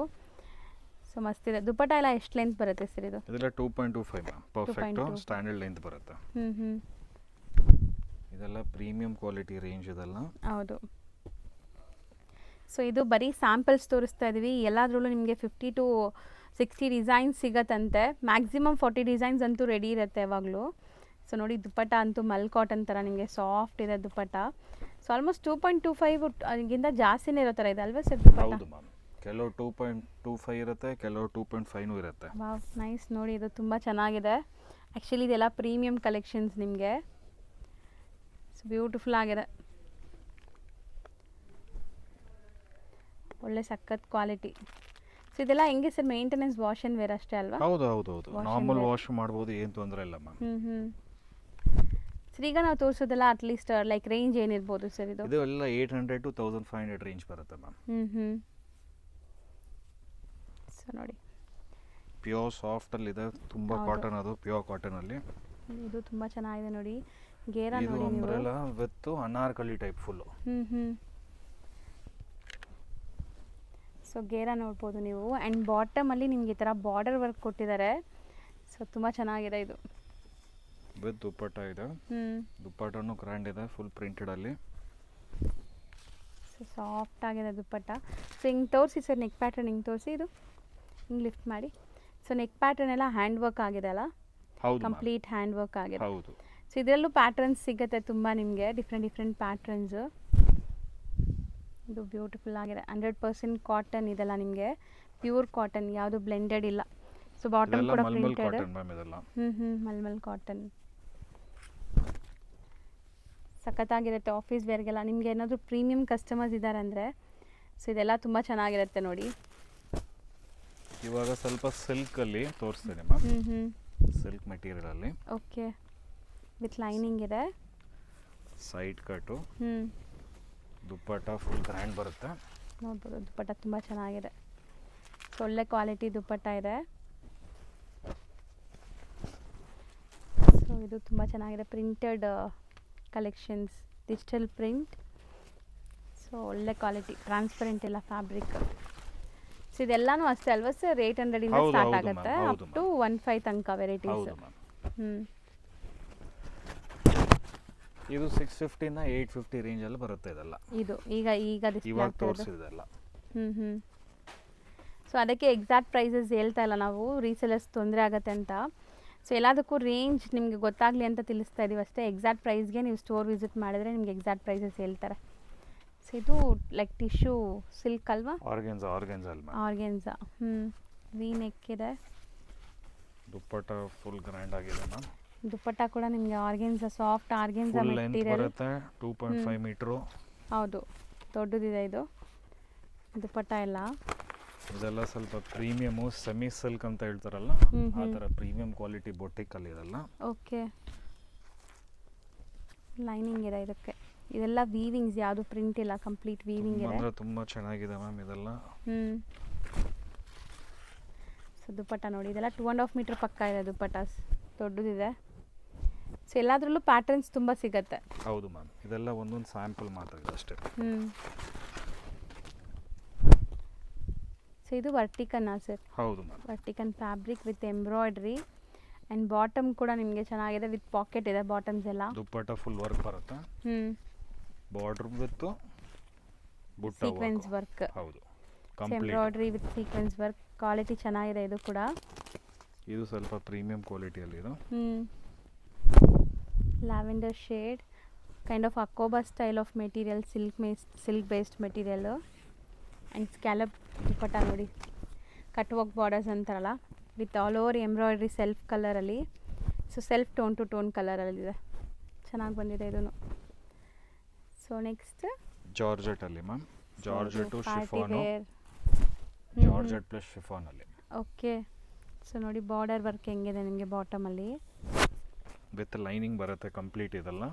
ಸೊ ಮಸ್ತಿದೆ. ದುಪ್ಪಟ ಎಲ್ಲ ಎಷ್ಟು ಲೆಂತ್ ಬರುತ್ತೆ ಸರ್ ಇದು?
ಇದೆಲ್ಲ 2.25 ಮ್ಯಾಮ್, ಪರ್ಫೆಕ್ಟು ಸ್ಟ್ಯಾಂಡರ್ಡ್ ಲೆಂತ್ ಬರುತ್ತೆ. ಇದೆಲ್ಲ ಪ್ರೀಮಿಯಂ ಕ್ವಾಲಿಟಿ ರೇಂಜ್ ಇದೆಲ್ಲ.
ಹೌದು. ಸೊ ಇದು ಬರೀ ಸ್ಯಾಂಪಲ್ಸ್ ತೋರಿಸ್ತಾ ಇದ್ದೀವಿ. ಎಲ್ಲದರಲ್ಲೂ ನಿಮಗೆ 50 to 60 ಡಿಸೈನ್ಸ್ ಸಿಗತ್ತಂತೆ. ಮ್ಯಾಕ್ಸಿಮಮ್ 40 ಡಿಸೈನ್ಸ್ ಅಂತೂ ರೆಡಿ ಇರುತ್ತೆ ಯಾವಾಗಲೂ. ಸೊ ನೋಡಿ ದುಪ್ಪಟ ಅಂತೂ ಮಲ್ ಕಾಟನ್ ಥರ ನಿಮಗೆ ಸಾಫ್ಟ್ ಇದೆ ದುಪ್ಪಟ. ಸೊ ಆಲ್ಮೋಸ್ಟ್ 2.25 ಗಿಂತ ಜಾಸ್ತಿನೇ ಇರೋ ಥರ ಇದೆ ಅಲ್ವಾ ಸರ್ ದುಪ್ಪಟ?
ಹೌದು ಮ್ಯಾಮ್, ಕೆಲವು 2.25 ಇರುತ್ತೆ, ಕೆಲವು 2.5 ಇರುತ್ತೆ.
ವಾವ್, ನೈಸ್ ನೋಡಿ, ಇದು ತುಂಬ ಚೆನ್ನಾಗಿದೆ. ಆ್ಯಕ್ಚುಲಿ ಇದೆಲ್ಲ ಪ್ರೀಮಿಯಂ ಕಲೆಕ್ಷನ್ಸ್ ನಿಮಗೆ. ಸೊ ಬ್ಯೂಟಿಫುಲ್ ಆಗಿದೆ, ಒಳ್ಳೆ ಸಖತ್ ಕ್ವಾಲಿಟಿ. ಸೊ ಇದೆಲ್ಲ ಹೆಂಗೆ sir maintenance? Wash and wear ಅಷ್ಟೇ ಅಲ್ವಾ?
ಹೌದು ಹೌದು ಹೌದು, ನಾರ್ಮಲ್ ವಾಶ್ ಮಾಡ್ಬೋದು, ಏನು ತೊಂದರೆ ಇಲ್ಲ ಮ್ಯಾಮ್.
ಸರ್ ಈಗ ನಾವು ತೋರಿಸೋದೆಲ್ಲ ಅಟ್ಲೀಸ್ಟ್ ಲೈಕ್ ರೇಂಜ್ ಏನಿರ್ಬೋದು ಸರ್ ಇದು?
ಇದು ಎಲ್ಲ 800 to 1500 ರೇಂಜ್ ಬರುತ್ತೆ ಮ್ಯಾಮ್.
ಸೊ ನೋಡಿ
ಪ್ಯೂರ್ ಸಾಫ್ಟಲ್ಲಿ ಇದೆ, ತುಂಬ ಕಾಟನ್, ಅದು ಪ್ಯೂರ್ ಕಾಟನಲ್ಲಿ.
ಇದು ತುಂಬ ಚೆನ್ನಾಗಿದೆ ನೋಡಿ. ಗೇರಾ
ಇದು
ನೋಡಿ ನೀವು.
Umbrella with Anarkali type full.
So ಗೇರಾ ನೋಡ್ಬೋದು ನೀವು. ಆ್ಯಂಡ್ ಬಾಟಮಲ್ಲಿ ನಿಮಗೆ ಈ ಥರ ಬಾರ್ಡರ್ ವರ್ಕ್ ಕೊಟ್ಟಿದ್ದಾರೆ. ಸೊ ತುಂಬ ಚೆನ್ನಾಗಿದೆ ಇದು.
ವಿತ್ ದುಪ್ಪಟ್ಟ ಇದೆ. ದುಪ್ಪಟ್ಟನು ಗ್ರ್ಯಾಂಡ್ ಇದೆ, ಫುಲ್ ಪ್ರಿಂಟೆಡಲ್ಲಿ.
ಸೊ ಸಾಫ್ಟ್ ಆಗಿದೆ ದುಪ್ಪಟ್ಟ. ಸೊ ಹಿಂಗೆ ತೋರಿಸಿ ಸರ್, ನೆಕ್ ಪ್ಯಾಟರ್ನ್ ಹಿಂಗೆ ತೋರಿಸಿ, ಇದು ಹಿಂಗೆ ಲಿಫ್ಟ್ ಮಾಡಿ. ಸೊ ನೆಕ್ ಪ್ಯಾಟರ್ನ್ ಎಲ್ಲ ಹ್ಯಾಂಡ್ ವರ್ಕ್ ಆಗಿದೆ ಅಲ್ಲ?
ಹೌದು,
ಕಂಪ್ಲೀಟ್ ಹ್ಯಾಂಡ್ ವರ್ಕ್ ಆಗಿದೆ.
ಹೌದು.
ಸೊ ಇದರಲ್ಲೂ ಪ್ಯಾಟರ್ನ್ಸ್ ಸಿಗುತ್ತೆ ತುಂಬ ನಿಮಗೆ, ಡಿಫ್ರೆಂಟ್ ಪ್ಯಾಟ್ರನ್ಸು. ಇದು ಬ್ಯೂಟಿಫುಲ್ ಆಗಿದೆ. 100% ಕಾಟನ್ ಇದೆಲ್ಲ ನಿಮಗೆ, ಪ್ಯೂರ್ ಕಾಟನ್, ಯಾವುದು ಬ್ಲೆಂಡೆಡ್ ಇಲ್ಲ. ಸೊ ಬಾಟಮ್ ಕೂಡ ಪ್ರಿಂಟೆಡ್. ಮಲ್ಮಲ್ ಕಾಟನ್ ಸಖತ್ತಾಗಿರುತ್ತೆ ಆಫೀಸ್ ವೇರ್ಗೆಲ್ಲ. ನಿಮಗೆ ಏನಾದರೂ ಪ್ರೀಮಿಯಂ ಕಸ್ಟಮರ್ಸ್ ಇದ್ದಾರೆ ಅಂದರೆ ಸೊ ಇದೆಲ್ಲ ತುಂಬ ಚೆನ್ನಾಗಿರುತ್ತೆ ನೋಡಿ.
ಇವಾಗ ಸ್ವಲ್ಪ ಸಿಲ್ಕಲ್ಲಿ ತೋರಿಸ್ತೇನೆ ಮ್ಯಾಮ್. ಸಿಲ್ಕ್ ಮೆಟೀರಿಯಲಲ್ಲಿ.
ಓಕೆ, ವಿತ್ ಲೈನಿಂಗ್ ಇದೆ.
Side cut. Dupatta full grand ಬರುತ್ತೆ.
ನೋಡ್ಬೋದು ದುಪ್ಪಟ್ಟ ತುಂಬ ಚೆನ್ನಾಗಿದೆ. ಸೊ ಒಳ್ಳೆ ಕ್ವಾಲಿಟಿ ದುಪ್ಪಟ್ಟ ಇದೆ. ಸೊ ಇದು ತುಂಬ ಚೆನ್ನಾಗಿದೆ, printed collections, digital print. So ಒಳ್ಳೆ ಕ್ವಾಲಿಟಿ, ಟ್ರಾನ್ಸ್ಪರೆಂಟ್ ಇಲ್ಲ ಫ್ಯಾಬ್ರಿಕ್. ಸೊ ಇದೆಲ್ಲನೂ ಅಷ್ಟೇ ಅಲ್ವಾ ಸರ್? 800 ಇಂದ ಸ್ಟಾರ್ಟ್ ಆಗುತ್ತೆ ಅಪ್ ಟು 15 ತನಕ ವೆರೈಟೀಸ್.
ಇದು 650 ಇಂದ 850 ರೇಂಜ್ ಅಲ್ಲಿ ಬರುತ್ತೆ ಇದೆಲ್ಲ.
ಇದು ಈಗ
ಇವಾಗ ತೋರಿಸಿದೆಲ್ಲ.
ಸೊ ಅದಕ್ಕೆ ಎಕ್ಸಾಕ್ಟ್ ಪ್ರೈಸಸ್ ಹೇಳ್ತಾ ಇಲ್ಲ ನಾವು, ರೀಸೆಲರ್ಸ್ ತೊಂದರೆ ಆಗುತ್ತೆ ಅಂತ. ಸೊ ಎಲ್ಲದಕ್ಕೂ ರೇಂಜ್ ನಿಮಗೆ ಗೊತ್ತಾಗಲಿ ಅಂತ ತಿಳಿಸ್ತಾ ಇದ್ದೀವಿ ಅಷ್ಟೇ. ಎಕ್ಸಾಕ್ಟ್ ಪ್ರೈಸ್ಗೆ ನೀವು ಸ್ಟೋರ್ ವಿಸಿಟ್ ಮಾಡಿದ್ರೆ ನಿಮಗೆ ಎಕ್ಸಾಕ್ಟ್ ಪ್ರೈಸಸ್ ಹೇಳ್ತಾರೆ. ಸೊ ಇದು ಲೈಕ್ ಟಿಶ್ಯೂ ಸಿಲ್ಕ್ ಅಲ್ವಾ?
ಆರ್ಗೆನ್ಸಾ ಅಲ್ವಾ?
ಆರ್ಗೆನ್ಸಾ. ವಿ ನೆಕ್ ಇದೆ.
ದುಪ್ಪಟ್ಟ ಫುಲ್ ಗ್ರ್ಯಾಂಡ್ ಆಗಿದೆ ಮ್ಯಾಮ್.
ದುಪ್ಪಟ್ಟ ಕೂಡ ನಿಮಗೆ ಆರ್ಗೆನ್ಸಾ, ಸಾಫ್ಟ್ ಆರ್ಗೆನ್ಸಾ ಮೆಟೀರಿಯಲ್
ಬರುತ್ತೆ. 2.5 ಮೀಟರ್.
ಹೌದು, ದೊಡ್ಡದಿದೆ ಇದು ದುಪ್ಪಟ್ಟ ಎಲ್ಲ.
ಇದೆಲ್ಲ ಸ್ವಲ್ಪ ಪ್ರೀಮಿಯಮು, ಸೆಮಿ ಸಿಲ್ಕ್ ಅಂತ ಹೇಳ್ತಾರಲ್ಲ, ಆ ಥರ ಪ್ರೀಮಿಯಂ ಕ್ವಾಲಿಟಿ ಬೊಟಿಕಲ್ಲಿ ಇದೆಲ್ಲ.
ಓಕೆ, ಲೈನಿಂಗ್ ಇದೆ ಇದಕ್ಕೆ. ಇದೆಲ್ಲ ವೀವಿಂಗ್ಸ್, ಯಾವುದು ಪ್ರಿಂಟ್ ಇಲ್ಲ, ಕಂಪ್ಲೀಟ್ ವೀವಿಂಗ್ ಇದೆ.
ಅಂದ್ರೆ ತುಂಬ ಚೆನ್ನಾಗಿದೆ ಮ್ಯಾಮ್ ಇದೆಲ್ಲ.
ಸೊ ದುಪ್ಪಟ್ಟ ನೋಡಿ, ಇದೆಲ್ಲ 2.5 ಮೀಟರ್ ಪಕ್ಕ ಇದೆ ದುಪ್ಪಟ್ಟಾಸ್, ದೊಡ್ಡದಿದೆ. ಸೊ ಎಲ್ಲದರಲ್ಲೂ ಪ್ಯಾಟರ್ನ್ಸ್ ತುಂಬ ಸಿಗತ್ತೆ.
ಹೌದು ಮ್ಯಾಮ್, ಇದೆಲ್ಲ ಒಂದೊಂದು ಸ್ಯಾಂಪಲ್ ಮಾತ್ರ ಇದೆ ಅಷ್ಟೇ.
ಸೊ ಇದು ವರ್ಟಿಕನ್ನಾ ಸರ್?
ಹೌದು ಮ್ಯಾಮ್,
ವರ್ಟಿಕನ್ fabric with embroidery and bottom ಕೂಡ ನಿಮಗೆ ಚೆನ್ನಾಗಿದೆ, ವಿತ್ ಪಾಕೆಟ್ ಇದೆ ಬಾಟಮ್ಸ್ ಎಲ್ಲ.
ದುಪ್ಪಟ್ಟ ಫುಲ್ ವರ್ಕ್ ಬರುತ್ತೆ. Border with butta
sequence work.
ಹೌದು,
embroidery with sequence work. Quality ಚೆನ್ನಾಗಿದೆ ಇದು ಕೂಡ.
ಇದು ಸ್ವಲ್ಪ ಪ್ರೀಮಿಯಂ ಕ್ವಾಲಿಟಿಯಲ್ಲಿ ಇದು.
ಲ್ಯಾವೆಂಡರ್ ಶೇಡ್, ಕೈಂಡ್ ಆಫ್ ಅಕೋಬಾ style of material, silk based material. And scallop dupatta ನೋಡಿ, ಕಟ್ ವರ್ಕ್ ಬಾರ್ಡರ್ಸ್ ಅಂತಾರಲ್ಲ, with all over embroidery self ಕಲರಲ್ಲಿ. So self tone to tone ಕಲರಲ್ಲಿದೆ, ಚೆನ್ನಾಗಿ ಬಂದಿದೆ ಇದೂ. ಸೊ ನೆಕ್ಸ್ಟ್
ಜಾರ್ಜೆಟಲ್ಲಿ ma'am, georgette chiffon, georgette plus ಶಿಫಾನಲ್ಲಿ.
ಓಕೆ, ಸೊ ನೋಡಿ ಬಾರ್ಡರ್ ವರ್ಕ್ ಹೆಂಗಿದೆ ನಿಮಗೆ ಬಾಟಮಲ್ಲಿ.
ವಿತ್ ಲೈನಿಂಗ್ ಬರುತ್ತೆ ಕಂಪ್ಲೀಟ್ ಇದೆಲ್ಲ.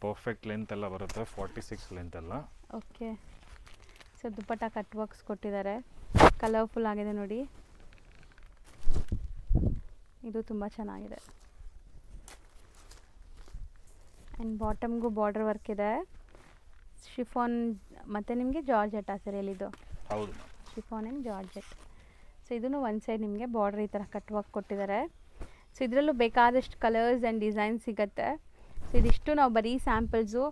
ಪರ್ಫೆಕ್ಟ್ ಲೆಂತ್ ಎಲ್ಲ ಬರುತ್ತೆ, 46 ಲೆಂತ್ ಎಲ್ಲ.
Okay. So dupatta cut works ಕೊಟ್ಟಿದ್ದಾರೆ, ಕಲರ್ಫುಲ್ ಆಗಿದೆ ನೋಡಿ. ಇದು ತುಂಬ ಚೆನ್ನಾಗಿದೆ. ಆ್ಯಂಡ್ ಬಾಟಮ್ಗೂ ಬಾರ್ಡರ್ ವರ್ಕ್ ಇದೆ. ಶಿಫಾನ್ ಮತ್ತು ನಿಮಗೆ ಜಾರ್ಜೆಟ್ ಆ ಸೀರೆಯಲ್ಲಿದ್ದು.
ಹೌದು.
Chiffon and georgette. ಸೊ ಇದನ್ನು ಒಂದು ಸೈಡ್ ನಿಮಗೆ ಬಾರ್ಡರ್ ಈ ಥರ ಕಟ್ ವರ್ಕ್ ಕೊಟ್ಟಿದ್ದಾರೆ. ಸೊ ಇದರಲ್ಲೂ ಬೇಕಾದಷ್ಟು ಕಲರ್ಸ್ ಆ್ಯಂಡ್ ಡಿಸೈನ್ ಸಿಗುತ್ತೆ. ಸೊ ಇದಿಷ್ಟು ನಾವು ಬರೀ ಸ್ಯಾಂಪಲ್ಸು,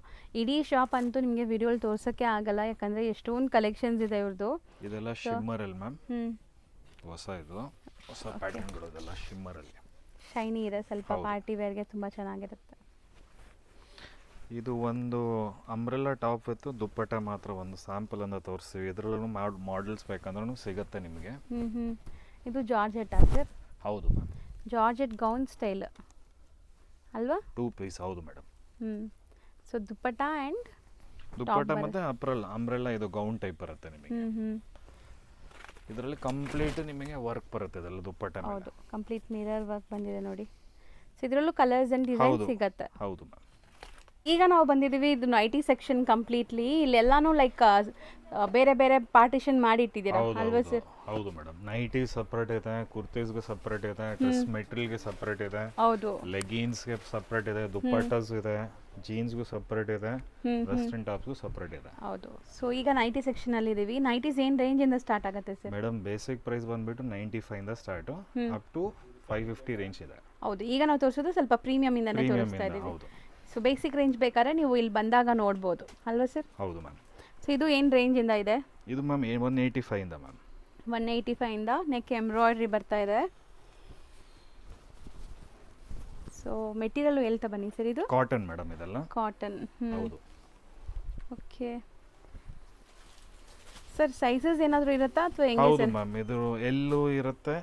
ಇಡೀ ಶಾಪ್ ಅಂತೂ ನಿಮಗೆ ವಿಡಿಯೋಲಿ ತೋರ್ಸೋಕ್ಕೆ ಆಗಲ್ಲ, ಯಾಕಂದರೆ ಎಷ್ಟೊಂದು ಕಲೆಕ್ಷನ್ಸ್ ಇದೆ ಇವ್ರದ್ದು.
ಇದೆಲ್ಲ ಶಿಮ್ಮರಲ್ಲಿ ಮ್ಯಾಮ್,
ಹ್ಞೂ,
ಹೊಸ ಪ್ಯಾಟರ್ನ್ಗಳು ಇದೆಲ್ಲ ಶಿಮ್ಮರಲ್ಲಿ.
ಶೈನಿ ಇದೆ ಸ್ವಲ್ಪ, ಪಾರ್ಟಿ ವೇರ್ಗೆ ತುಂಬ ಚೆನ್ನಾಗಿರುತ್ತೆ.
ಇದು ಒಂದು ಅಂಬ್ರೆಲ್ಲಾ ಟಾಪ್ ಇತ್ತು, ದುಪ್ಪಟ್ಟ ಮಾತ್ರ ಒಂದು ಸ್ಯಾಂಪಲ್ ಅಂತ ತೋರಿಸ್ತೀವಿ. ಇದರಲ್ಲೂ ಮಾಡೆಲ್ಸ್ ಬೇಕಂದ್ರೂ ಸಿಗುತ್ತೆ ನಿಮಗೆ.
ಇದು ಜಾರ್ಜೆಟ್ಟಾ ಸರ್?
ಹೌದು ಮ್ಯಾಮ್,
ಜಾರ್ಜೆಟ್ ಗೌನ್ ಸ್ಟೈಲ್ ಅಲ್ವಾ?
2 ಪೀಸ್. ಹೌದು ಮೇಡಮ್.
ಸೊ ದುಪ್ಪಟ್ಟ ಆ್ಯಂಡ್
ದುಪ್ಪಟ್ಟ ಮತ್ತು ಅಂಬ್ರೆಲ್ಲಾ ಇದು ಗೌನ್ ಟೈಪ್ ಬರುತ್ತೆ ನಿಮಗೆ. ಇದರಲ್ಲಿ ಕಂಪ್ಲೀಟ್ ನಿಮಗೆ ವರ್ಕ್ ಬರುತ್ತೆ ಇದೆಲ್ಲ ದುಪ್ಪಟ್ಟ ಮೇಲೆ.
ಹೌದು, ಕಂಪ್ಲೀಟ್ ಮಿರರ್ ವರ್ಕ್ ಬಂದಿದೆ ನೋಡಿ. ಸೊ ಇದರಲ್ಲೂ ಕಲರ್ಸ್ ಆ್ಯಂಡ್ ಡಿಸೈನ್ ಸಿಗುತ್ತೆ.
ಹೌದು ಮ್ಯಾಮ್.
ಈಗ ನಾವು ಬಂದಿದ್ದೀವಿ ಇದು ನೈಟಿ ಸೆಕ್ಷನ್ ಕಂಪ್ಲೀಟ್ಲಿ. ಇಲ್ಲೆಲ್ಲಾನು ಲೈಕ್ ಬೇರೆ ಬೇರೆ ಪಾರ್ಟಿಷನ್ ಮಾಡಿ ಇಟ್ಟಿದ್ದೀರಾ ಅಲ್ವಾ ಸರ್?
ಹೌದು ಮೇಡಮ್. ನೈಟಿ ಸಪ್ರೇಟ್ ಇದೆ, ಕುರ್ತೀಸ್ಗೆ ಸಪ್ರೇಟ್ ಇದೆ, ಡ್ರೆಸ್ ಮೆಟೀರಿಯಲ್ಗೆ ಸಪ್ರೇಟ್ ಇದೆ,
ಹೌದು,
ಲೆಗಿನ್ಸ್ಗೆ ಸಪ್ರೇಟ್ ಇದೆ, ದುಪ್ಪಟ್ಟಸ್ ಇದೆ, ಜೀನ್ಸ್ಗೂ ಸಪ್ರೇಟ್ ಇದೆ, ವೆಸ್ಟರ್ನ್ ಟಾಪ್ಸ್ಗೂ ಸಪ್ರೇಟ್ ಇದೆ.
ಹೌದು. ಸೊ ಈಗ ನೈಟಿ ಸೆಕ್ಷನ್ ಅಲ್ಲಿ ಇದೀವಿ. ನೈಟೀಸ್ ಏನು ರೇಂಜಿಂದ ಸ್ಟಾರ್ಟ್ ಆಗುತ್ತೆ ಸರ್?
ಮೇಡಮ್ ಬೇಸಿಕ್ ಪ್ರೈಸ್ ಬಂದ್ಬಿಟ್ಟು 95 ಇಂದ ಸ್ಟಾರ್ಟ್ ಅಪ್ ಟು 550 ರೇಂಜ್ ಇದೆ.
ಹೌದು, ಈಗ ನಾವು ತೋರಿಸೋದು ಸ್ವಲ್ಪ ಪ್ರೀಮಿಯಂ ಇಂದಾನೆ ತೋರಿಸ್ತಾ ಇದ್ದೀವಿ.
ಹೌದು.
ಸೊ ಬೇಸಿಕ್ ರೇಂಜ್ ಬೇಕಾದ್ರೆ ನೀವು ಇಲ್ಲಿ ಬಂದಾಗ ನೋಡ್ಬೋದು ಅಲ್ವಾ ಸರ್?
ಹೌದು ಮ್ಯಾಮ್.
ಸೊ ಇದು ಏನು ರೇಂಜಿಂದ ಇದೆ?
ಇದು ಮ್ಯಾಮ್ 185 ಇಂದ ಮ್ಯಾಮ್.
185 ಇಂದ ನೆಕ್ ಎಂಬ್ರಾಯ್ಡ್ರಿ ಬರ್ತಾ ಇದೆ. ಸೊ ಮೆಟೀರಿಯಲ್ ಹೇಳ್ತಾ ಬನ್ನಿ ಸರ್. ಇದು
ಕಾಟನ್ ಮೇಡಮ್, ಇದೆಲ್ಲ
ಕಾಟನ್.
ಹೌದು.
ಓಕೆ ಸರ್, ಸೈಜಸ್ ಏನಾದರೂ ಇರುತ್ತಾ ಅಥವಾ ಹೆಂಗೆ
ಹೌದು
ಸರ್?
ಮ್ಯಾಮ್, ಇದು ಎಲ್ಲೂ ಇರುತ್ತೆ,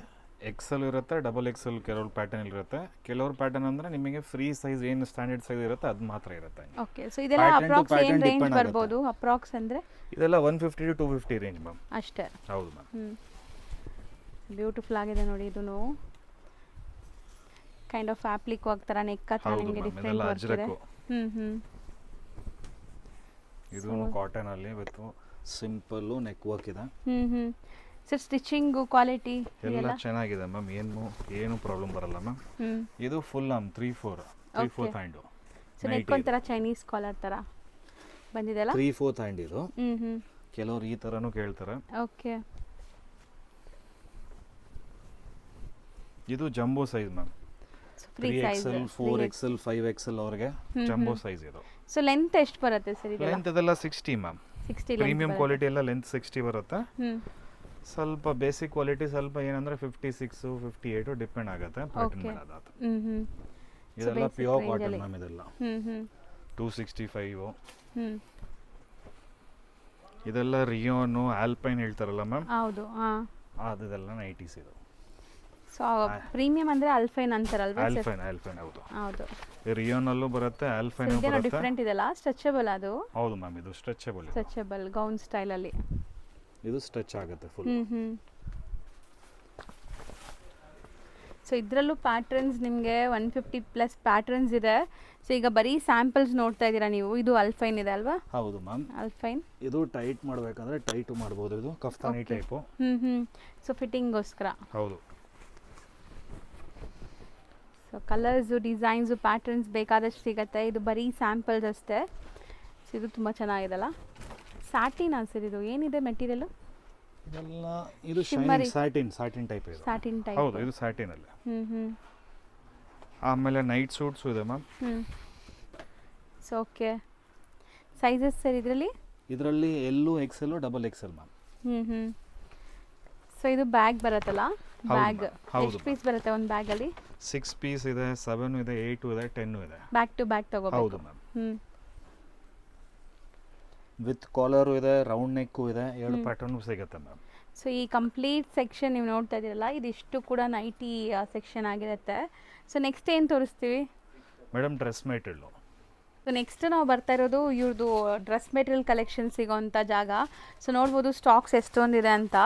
ಎಕ್ಸೆಲ್ ಇರುತ್ತೆ, ಡಬಲ್ ಎಕ್ಸೆಲ್ ಕೆಲವ್ರು ಪ್ಯಾಟರ್ನ್ ಇರುತ್ತೆ. ಕೆಲವ್ರು ಪ್ಯಾಟರ್ನ್ ಅಂದ್ರೆ ನಿಮಗೆ ಫ್ರೀ ಸೈಜ್ ಏನು ಸ್ಟ್ಯಾಂಡರ್ಡ್ ಸೈಜ್ ಇರುತ್ತೆ ಅದು ಮಾತ್ರ ಇರುತ್ತೆ.
ಓಕೆ. ಸೊ ಇದೆಲ್ಲ ಅಪ್ರಾಕ್ಸ್ ಏನು ರೇಂಜ್ ಬರ್ಬೋದು? ಅಪ್ರಾಕ್ಸ್ ಅಂದ್ರೆ
ಇದೆಲ್ಲ 150 to 250 ರೇಂಜ್ ಮ್ಯಾಮ್.
ಅಷ್ಟೇ.
ಹೌದು ಮ್ಯಾಮ್.
ಬ್ಯೂಟಿಫುಲ್ ಆಗಿದೆ ನೋಡಿ. ಇದೂ ಕೈಂಡ್ ಆಫ್ ಆಪ್ಲಿಕ್ ವರ್ಕ್ ತರ ನೆಕ್ ಹತ್ರ ನಿಮಗೆ ಡಿಫರೆಂಟ್ ವರ್ಕ್ ಇದೆ.
ಇದು ಕಾಟನ್ ಅಲ್ಲಿ ವಿತ್ ಸಿಂಪಲ್ ನೆಕ್ ವರ್ಕ್ ಇದೆ.
ಸರ್ ಸ್ಟಿಚಿಂಗ್ ಕ್ವಾಲಿಟಿ
ಎಲ್ಲ ಚೆನ್ನಾಗಿದೆ ಮ್ಯಾಮ್, ಏನು ಪ್ರಾಬ್ಲಮ್ ಬರಲ್ಲ ಮ್ಯಾಮ್. ಇದು ಫುಲ್ 3/4 ಹ್ಯಾಂಡ್.
ಸೊ ನೆಕ್ ಒಂಥರ ಚೈನೀಸ್ ಕಾಲರ್ ತರ ಬಂದಿದೆಲ್ಲ.
3/4 ಹ್ಯಾಂಡ್ ಇದು. ಕೆಲವರು ಈ ತರನು ಕೇಳ್ತಾರೆ.
ಓಕೆ.
ಇದು jumbo size ma'am. 3XL 4XL 5XL ಅವರಿಗೆ ಜಂಬೋ ಸೈಜ್ ಇದು.
ಸೊ ಲೆಂತ್ ಎಷ್ಟು ಬರುತ್ತೆ ಸರ್? ಇದೆಲ್ಲ
ಲೆಂತ್ ಇದೆಲ್ಲ 60 ಮ್ಯಾಮ್.
60
ಪ್ರೀಮಿಯಂ ಕ್ವಾಲಿಟಿ ಎಲ್ಲ ಲೆಂತ್ 60 ಬರುತ್ತೆ. ಸ್ವಲ್ಪ ಬೇಸಿಕ್ ಕ್ವಾಲಿಟಿ ಸ್ವಲ್ಪ ಏನಂದ್ರೆ 56 58 ಡಿಪೆಂಡ್ ಆಗುತ್ತೆ ಪ್ಯಾಟರ್ನ್ ಮೇಲೆ. ಅದು ಇದೆಲ್ಲ ಪ್ಯೂರ್ ಕಾಟನ್ ಮ್ಯಾಮ್. ಇದೆಲ್ಲ 265. ಇದೆಲ್ಲ ರಿಯೋನು ಆಲ್ಪೈನ್ ಹೇಳ್ತಾರಲ್ಲ ಮ್ಯಾಮ್.
ಹೌದು.
ಅದೆಲ್ಲ 90s ಇದು.
ಸೊ ಪ್ರೀಮಿಯಂ ಅಂದ್ರೆ ಆಲ್ಪೈನ್ ಅಂತಾರಲ್ವಾ ಸರ್?
ಆಲ್ಪೈನ್ ಹೌದು.
ಹೌದು.
ರಿಯೋನಲ್ಲೂ ಬರುತ್ತೆ, ಆಲ್ಪೈನ್ ಬರುತ್ತೆ.
ಡಿಫರೆಂಟ್ ಇದೆಲ್ಲ ಸ್ಟ್ರೆಚಬಲ್. ಅದು
ಹೌದು ಮ್ಯಾಮ್, ಇದು ಸ್ಟ್ರೆಚಬಲ್
ಗೌನ್ ಸ್ಟೈಲ್ ಅಲ್ಲಿ.
ಇದು ಸ್ಟ್ರೆಚ್ ಆಗುತ್ತೆ ಫುಲ್.
ಸೊ ಇದರಲ್ಲೂ ಪ್ಯಾಟರ್ನ್ಸ್ ನಿಮಗೆ 150+ ಪ್ಯಾಟರ್ನ್ಸ್ ಇದೆ. ಸೊ ಈಗ ಬರೀ ಸ್ಯಾಂಪಲ್ಸ್ ನೋಡ್ತಾ ಇದ್ದೀರಾ ನೀವು. ಇದು ಅಲ್ಫೈನ್ ಇದೆ ಅಲ್ವಾ?
ಹೌದು ಮ್ಯಾಮ್,
ಅಲ್ಫೈನ್.
ಇದು ಟೈಟ್ ಮಾಡಬೇಕಂದ್ರೆ ಟೈಟ್ ಮಾಡ್ಬೋದು. ಇದು ಕಫ್ತಾನಿ ಟೈಪು.
ಸೊ ಫಿಟ್ಟಿಂಗ್ಗೋಸ್ಕರ.
ಹೌದು.
ಸೊ ಕಲರ್ಸು, ಡಿಸೈನ್ಸು, ಪ್ಯಾಟರ್ನ್ಸ್ ಬೇಕಾದಷ್ಟು ಸಿಗುತ್ತೆ. ಇದು ಬರೀ ಸ್ಯಾಂಪಲ್ಸ್ ಅಷ್ಟೇ. ಸೊ ಇದು ತುಂಬ ಚೆನ್ನಾಗಿದೆಲ್ಲ. ಸ್ಯಾಟಿನಾ ಸರ್? ಇದು ಏನಿದೆ ಮೆಟೀರಿಯಲ್?
ಇದೆಲ್ಲ ಇದು ಸ್ಯಾಟಿನ್ ಟೈಪ್ ಇದೆ.
Satin type.
ಹೌದು, ಇದು ಸ್ಯಾಟಿನ್ ಅಲ್ಲಿ. ಆಮೇಲೆ ನೈಟ್ ಸೂಟ್ಸ್ ಇದೆ ma'am.
So okay. Sizes sir ಇದರಲ್ಲಿ
ಎಲ್ಲೂ XL double XL ma'am.
So ಇದು ಬ್ಯಾಗ್ ಬರುತ್ತಲ್ಲ, ಬ್ಯಾಗ್ ಎಷ್ಟು ಪೀಸ್ ಬರುತ್ತೆ ಒಂದು ಬ್ಯಾಗ್ ಅಲ್ಲಿ?
6 ಪೀಸ್ ಇದೆ, 7 ಇದೆ, 8 ಇದೆ, 10 ಇದೆ.
ಬ್ಯಾಕ್ ಟು ಬ್ಯಾಕ್ ತಗೋಬೇಕು.
ಹೌದು ಮ್ಯಾಮ್. ವಿತ್ ಕಾಲರ್ ಇದೆ, ರೌಂಡ್ ನೆಕ್ ಇದೆ, 2 ಪ್ಯಾಟರ್ನ್ ಸಿಗುತ್ತೆ ಮ್ಯಾಮ್.
ಸೊ ಈ ಕಂಪ್ಲೀಟ್ ಸೆಕ್ಷನ್ ನೀವು ನೋಡ್ತಾ ಇದ್ದೀರಲ್ಲ, ಇದಿಷ್ಟು ಕೂಡ ನೈಟಿ ಸೆಕ್ಷನ್ ಆಗಿರುತ್ತೆ. ಸೊ ನೆಕ್ಸ್ಟ್ ಏನು ತೋರಿಸ್ತೀವಿ
madam? Dress material.
So next ನಾವು ಬರ್ತಾ ಇರೋದು ಇವ್ರದ್ದು ಡ್ರೆಸ್ ಮೆಟೀರಿಯಲ್ ಕಲೆಕ್ಷನ್ ಸಿಗೋವಂಥ ಜಾಗ. ಸೊ ನೋಡ್ಬೋದು ಸ್ಟಾಕ್ಸ್ ಎಷ್ಟೊಂದಿದೆ ಅಂತ.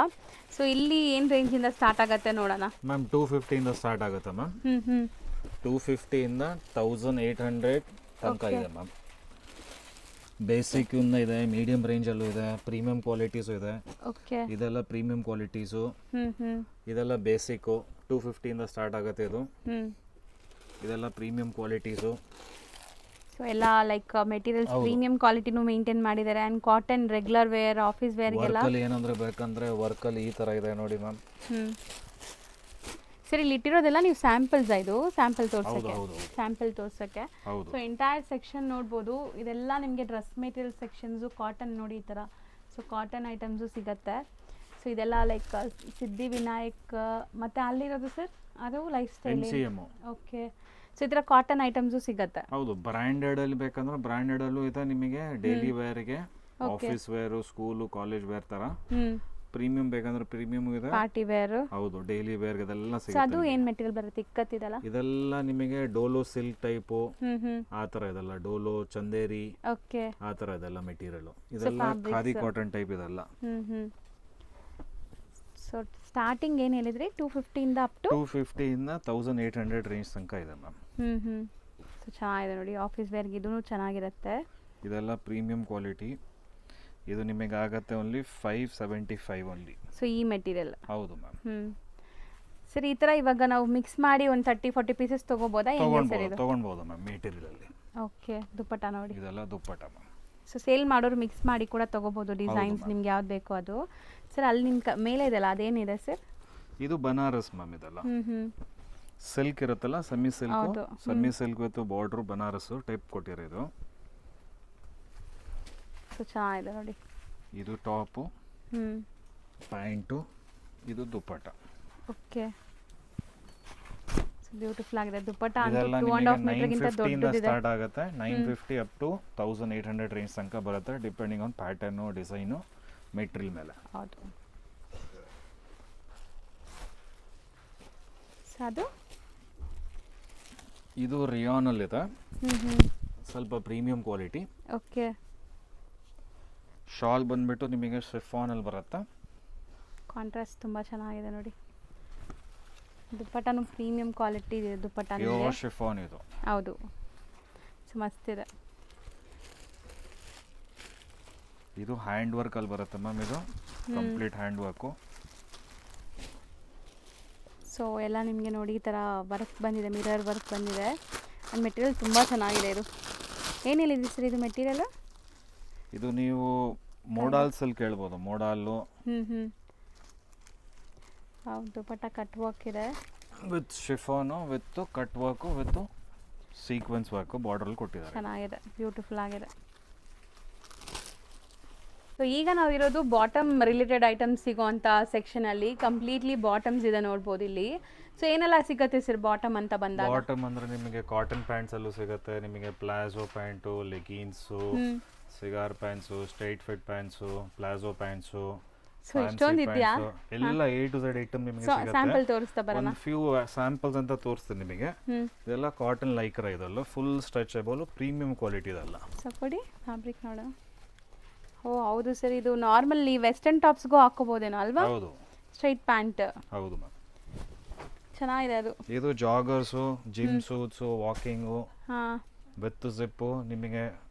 ಸೊ ಇಲ್ಲಿ ಏನು ರೇಂಜಿಂದ ಸ್ಟಾರ್ಟ್ ಆಗುತ್ತೆ ನೋಡೋಣ
ಮ್ಯಾಮ್. 250 ಇಂದ ಸ್ಟಾರ್ಟ್ ಆಗುತ್ತೆ ಮ್ಯಾಮ್. 250 ಇಂದ 1800 ತನಕ ಇದೆ ಮ್ಯಾಮ್. ಬೇಸಿಕ್ ಇಂದ ಇದೆ, ಮೀಡಿಯಂ ರೇಂಜಲ್ಲೂ ಇದೆ, ಪ್ರೀಮಿಯಂ ಕ್ವಾಲಿಟೀಸು ಇದೆ.
ಓಕೆ.
ಇದೆಲ್ಲ ಪ್ರೀಮಿಯಂ ಕ್ವಾಲಿಟೀಸು. ಇದೆಲ್ಲ ಬೇಸಿಕ್ಕು 250 ಸ್ಟಾರ್ಟ್ ಆಗುತ್ತೆ ಇದು. ಇದೆಲ್ಲ ಪ್ರೀಮಿಯಂ ಕ್ವಾಲಿಟೀಸು.
ಸೊ ಎಲ್ಲ ಲೈಕ್ ಮೆಟೀರಿಯಲ್ಸ್ ಪ್ರೀಮಿಯಂ ಕ್ವಾಲಿಟಿನೂ ಮೇಂಟೈನ್ ಮಾಡಿದ್ದಾರೆ. And cotton regular wear, office ವೇರ್ಗೆಲ್ಲ.
ವರ್ಕಲ್ಲಿ ಏನಂದ್ರೆ ಬೇಕಂದ್ರೆ ವರ್ಕಲ್ಲಿ ಈ ಥರ ಇದೆ ನೋಡಿ ಮ್ಯಾಮ್.
ಸರ್ ಇಲ್ಲಿ ಇಟ್ಟಿರೋದೆಲ್ಲ ನೀವು ಸ್ಯಾಂಪಲ್ಸ್, ಇದು ಸ್ಯಾಂಪಲ್ ತೋರ್ಸೋಕ್ಕೆ,
ಹೌದು.
ಸ್ಯಾಂಪಲ್ ತೋರ್ಸೋಕ್ಕೆ. ಸೊ ಎಂಟೈರ್ ಸೆಕ್ಷನ್ ನೋಡ್ಬೋದು. ಇದೆಲ್ಲ ನಿಮಗೆ ಡ್ರೆಸ್ ಮೆಟೀರಿಯಲ್ ಸೆಕ್ಷನ್ಸು, ಕಾಟನ್ ನೋಡಿ ಈ ಥರ. ಸೊ ಕಾಟನ್ ಐಟಮ್ಸು ಸಿಗುತ್ತೆ. ಸೊ ಇದೆಲ್ಲ ಲೈಕ್ ಸಿದ್ಧಿ ವಿನಾಯಕ್ ಮತ್ತು ಅಲ್ಲಿರೋದು ಸರ್ ಅದು ಲೈಫ್ ಸ್ಟೈಲ್. ಓಕೆ. ಸೊ ಈ ಥರ ಕಾಟನ್ ಐಟಮ್ಸು ಸಿಗುತ್ತೆ.
ಹೌದು. ಬ್ರ್ಯಾಂಡೆಡಲ್ಲಿ ಬೇಕಂದ್ರೆ ಬ್ರ್ಯಾಂಡೆಡಲ್ಲೂ ಇದೆ ನಿಮಗೆ, ಡೈಲಿ ವೇರ್ಗೆ, office wear, school, college wear ಥರ. ಪ್ರೀಮಿಯಂ ಬೇಕಂದ್ರೆ ಪ್ರೀಮಿಯಂ ಇದೆ,
ಪಾರ್ಟಿ ವೇರ್.
ಹೌದು. ಡೈಲಿ ವೇರ್ ಇದೆಲ್ಲ
ಸೊ ಅದು
ಸಿಗುತ್ತೆ.
ಏನು ಮೆಟೀರಿಯಲ್ ಬರುತ್ತೆ? ಇಕ್ಕತ್ತಿದಲ್ಲ
ಇದೆಲ್ಲ ನಿಮಗೆ ಡೋಲೋ ಸಿಲ್ಕ್ ಟೈಪು ಆ ಥರ ಇದೆಲ್ಲ, ಡೋಲೋ, ಚಂದೇರಿ
ಓಕೆ
ಆ ಥರ ಇದೆಲ್ಲ ಮೆಟೀರಿಯಲ್. ಇದೆಲ್ಲ ಖಾದಿ ಕಾಟನ್ ಟೈಪ್ ಇದೆಲ್ಲ.
ಸೊ ಸ್ಟಾರ್ಟಿಂಗ್ ಏನು ಹೇಳಿದ್ರಿ? 250 ಅಪ್ ಟು
250 1800 ರೇಂಜ್ ತನಕ ಇದೆ ಮ್ಯಾಮ್.
ಸೊ ಚೆನ್ನಾಗಿದೆ ನೋಡಿ, ಆಫೀಸ್ ವೇರ್ಗೆ ಇದೂ ಚೆನ್ನಾಗಿರುತ್ತೆ.
ಇದೆಲ್ಲ ಪ್ರೀಮಿಯಂ ಕ್ವಾಲಿಟಿ. ಇದು ನಿಮಗೆ ಆಗತ್ತೆ ಓನ್ಲಿ 575 ಓನ್ಲಿ.
ಸೊ ಈ ಮೆಟೀರಿಯಲ್.
ಹೌದು ಮ್ಯಾಮ್.
ಸರ್ ಈ ಥರ ಇವಾಗ ನಾವು ಮಿಕ್ಸ್ ಮಾಡಿ ಒಂದು 30-40 ಪೀಸಸ್ ತೊಗೋಬೋದಾ?
ತೊಗೊಳ್ಬೋದು ಮ್ಯಾಮ್ ಮೆಟೀರಿಯಲಲ್ಲಿ.
ಓಕೆ. ದುಪ್ಪಟ್ಟ ನೋಡಿ,
ಇದೆಲ್ಲ ದುಪ್ಪಟ್ಟ ಮ್ಯಾಮ್.
ಸೊ ಸೇಲ್ ಮಾಡೋರು ಮಿಕ್ಸ್ ಮಾಡಿ ಕೂಡ ತೊಗೋಬೋದು, ಡಿಸೈನ್ಸ್ ನಿಮ್ಗೆ ಯಾವ್ದು ಬೇಕೋ ಅದು. ಸರ್ ಅಲ್ಲಿ ನಿಮ್ಮ ಮೇಲೆ ಇದೆಲ್ಲ ಅದೇನಿದೆ ಸರ್?
ಇದು ಬನಾರಸ್ ಮ್ಯಾಮ್. ಇದೆಲ್ಲ ಸಿಲ್ಕ್ ಇರುತ್ತಲ್ಲ, semi silk with border Banaras type ಕೊಟ್ಟಿರೋದು.
ಸೊ ಚೆನ್ನಾಗಿದೆ ನೋಡಿ.
ಇದು ಟಾಪು, ಪ್ಯಾಂಟು, ಇದು ದುಪ್ಪಟ್ಟ.
ಓಕೆ. ಬ್ಯೂಟಿಫುಲ್ ಆಗಿದೆ ದುಪ್ಪಟ್ಟ. ಅಂತೂ 2.5 ಮೀಟರ್ಗಿಂತ ದೊಡ್ಡದಿದೆ.
ಸ್ಟಾರ್ಟ್ ಆಗುತ್ತೆ 950 ಅಪ್ ಟು 1800 ರೇಂಜ್ ತನಕ ಬರುತ್ತೆ, depending on pattern, design, material ಮೇಲೆ.
ಹೌದು. ಅದು
ಇದು ರಿಯಾನಲ್ಲಿ ಇದೆ, ಸ್ವಲ್ಪ ಪ್ರೀಮಿಯಂ ಕ್ವಾಲಿಟಿ.
ಓಕೆ.
ಶಾಲ್ ಬಂದ್ಬಿಟ್ಟು ನಿಮಗೆ ಶಿಫಾನಲ್ಲಿ ಬರುತ್ತೆ.
ಕಾಂಟ್ರಾಸ್ಟ್ ತುಂಬ ಚೆನ್ನಾಗಿದೆ ನೋಡಿ. ದುಪ್ಪಟ್ಟನು ಪ್ರೀಮಿಯಂ ಕ್ವಾಲಿಟಿ ಇದೆ ದುಪ್ಪಟ್ಟ.
ಶಿಫಾನ್ ಇದು.
ಹೌದು. ಸೊ ಮಸ್ತಿದೆ.
ಇದು ಹ್ಯಾಂಡ್ ವರ್ಕ್ ಅಲ್ಲಿ ಬರುತ್ತೆ ಮ್ಯಾಮ್. ಇದು ಕಂಪ್ಲೀಟ್ ಹ್ಯಾಂಡ್ ವರ್ಕು.
ಸೊ ಎಲ್ಲ ನಿಮಗೆ ನೋಡಿ ಈ ಥರ ವರ್ಕ್ ಬಂದಿದೆ, ಮಿರರ್ ವರ್ಕ್ ಬಂದಿದೆ. ಆ್ಯಂಡ್ ಮೆಟೀರಿಯಲ್ ತುಂಬ ಚೆನ್ನಾಗಿದೆ. ಇದು ಏನು ಹೇಳಿದ್ರಿ ಸರ್ ಇದು ಮೆಟೀರಿಯಲ್?
ಇದು ನೀವು ಮೋಡಾಲ್ಸಲ್ಲಿ ಕೇಳ್ಬೋದು, ಮೋಡಾಲು.
ಹೌದು. ದುಪ್ಪಟ್ಟ ಕಟ್ ವರ್ಕ್ ಇದೆ
with chiffon, with cut work, with sequence work ಬಾರ್ಡ್ರಲ್ಲಿ ಕೊಟ್ಟಿದ್ದಾರೆ.
ಚೆನ್ನಾಗಿದೆ, ಬ್ಯೂಟಿಫುಲ್ ಆಗಿದೆ. ಸೊ ಈಗ ನಾವಿರೋದು ಬಾಟಮ್ ರಿಲೇಟೆಡ್ ಐಟಮ್ಸ್ ಸಿಗೋವಂಥ ಸೆಕ್ಷನಲ್ಲಿ. ಕಂಪ್ಲೀಟ್ಲಿ ಬಾಟಮ್ಸ್ ಇದೆ ನೋಡ್ಬೋದು ಇಲ್ಲಿ. ಸೊ ಏನೆಲ್ಲ ಸಿಗುತ್ತೆ ಸರ್ ಬಾಟಮ್ ಅಂತ ಬಂದಾಗ?
ಬಾಟಮ್ ಅಂದರೆ ನಿಮಗೆ ಕಾಟನ್ ಪ್ಯಾಂಟ್ಸಲ್ಲೂ ಸಿಗುತ್ತೆ, ನಿಮಗೆ palazzo pant, leggings, cigar pants, straight fit pants, palazzo pants, ಎಲ್ಲ A to Z ಐಟಮ್ ನಿಮಗೆ ಸಿಗುತ್ತೆ.
ಸ್ಯಾಂಪಲ್ ತೋರಿಸ್ತಾ ಬರೋಣ.
ಒಂದು ಫ್ಯೂ ಸ್ಯಾಂಪಲ್ಸ್ ಅಂತ ತೋರಿಸ್ತೀನಿ ನಿಮಗೆ. ಇದೆಲ್ಲ ಕಾಟನ್ ಲೈಕ್ರ, ಇದೆಲ್ಲ ಫುಲ್ ಸ್ಟ್ರೆಚಬಲ್ ಪ್ರೀಮಿಯಂ ಕ್ವಾಲಿಟಿ ಇದೆಲ್ಲ.
ಸೊ ಕೊಡಿ ಫ್ಯಾಬ್ರಿಕ್ ನೋಡ. ಓ ಹೌದು ಸರ್, ಇದು ನಾರ್ಮಲಿ ವೆಸ್ಟರ್ನ್ ಟಾಪ್ಸ್ಗೂ ಹಾಕೋಬೋದೇನೋ ಅಲ್ವಾ?
ಹೌದು.
Straight pant.
ಹೌದು ಮ್ಯಾಮ್.
ಚೆನ್ನಾಗಿದೆ ಅದು.
ಇದು joggers, gym suits, walking with zip ನಿಮಗೆ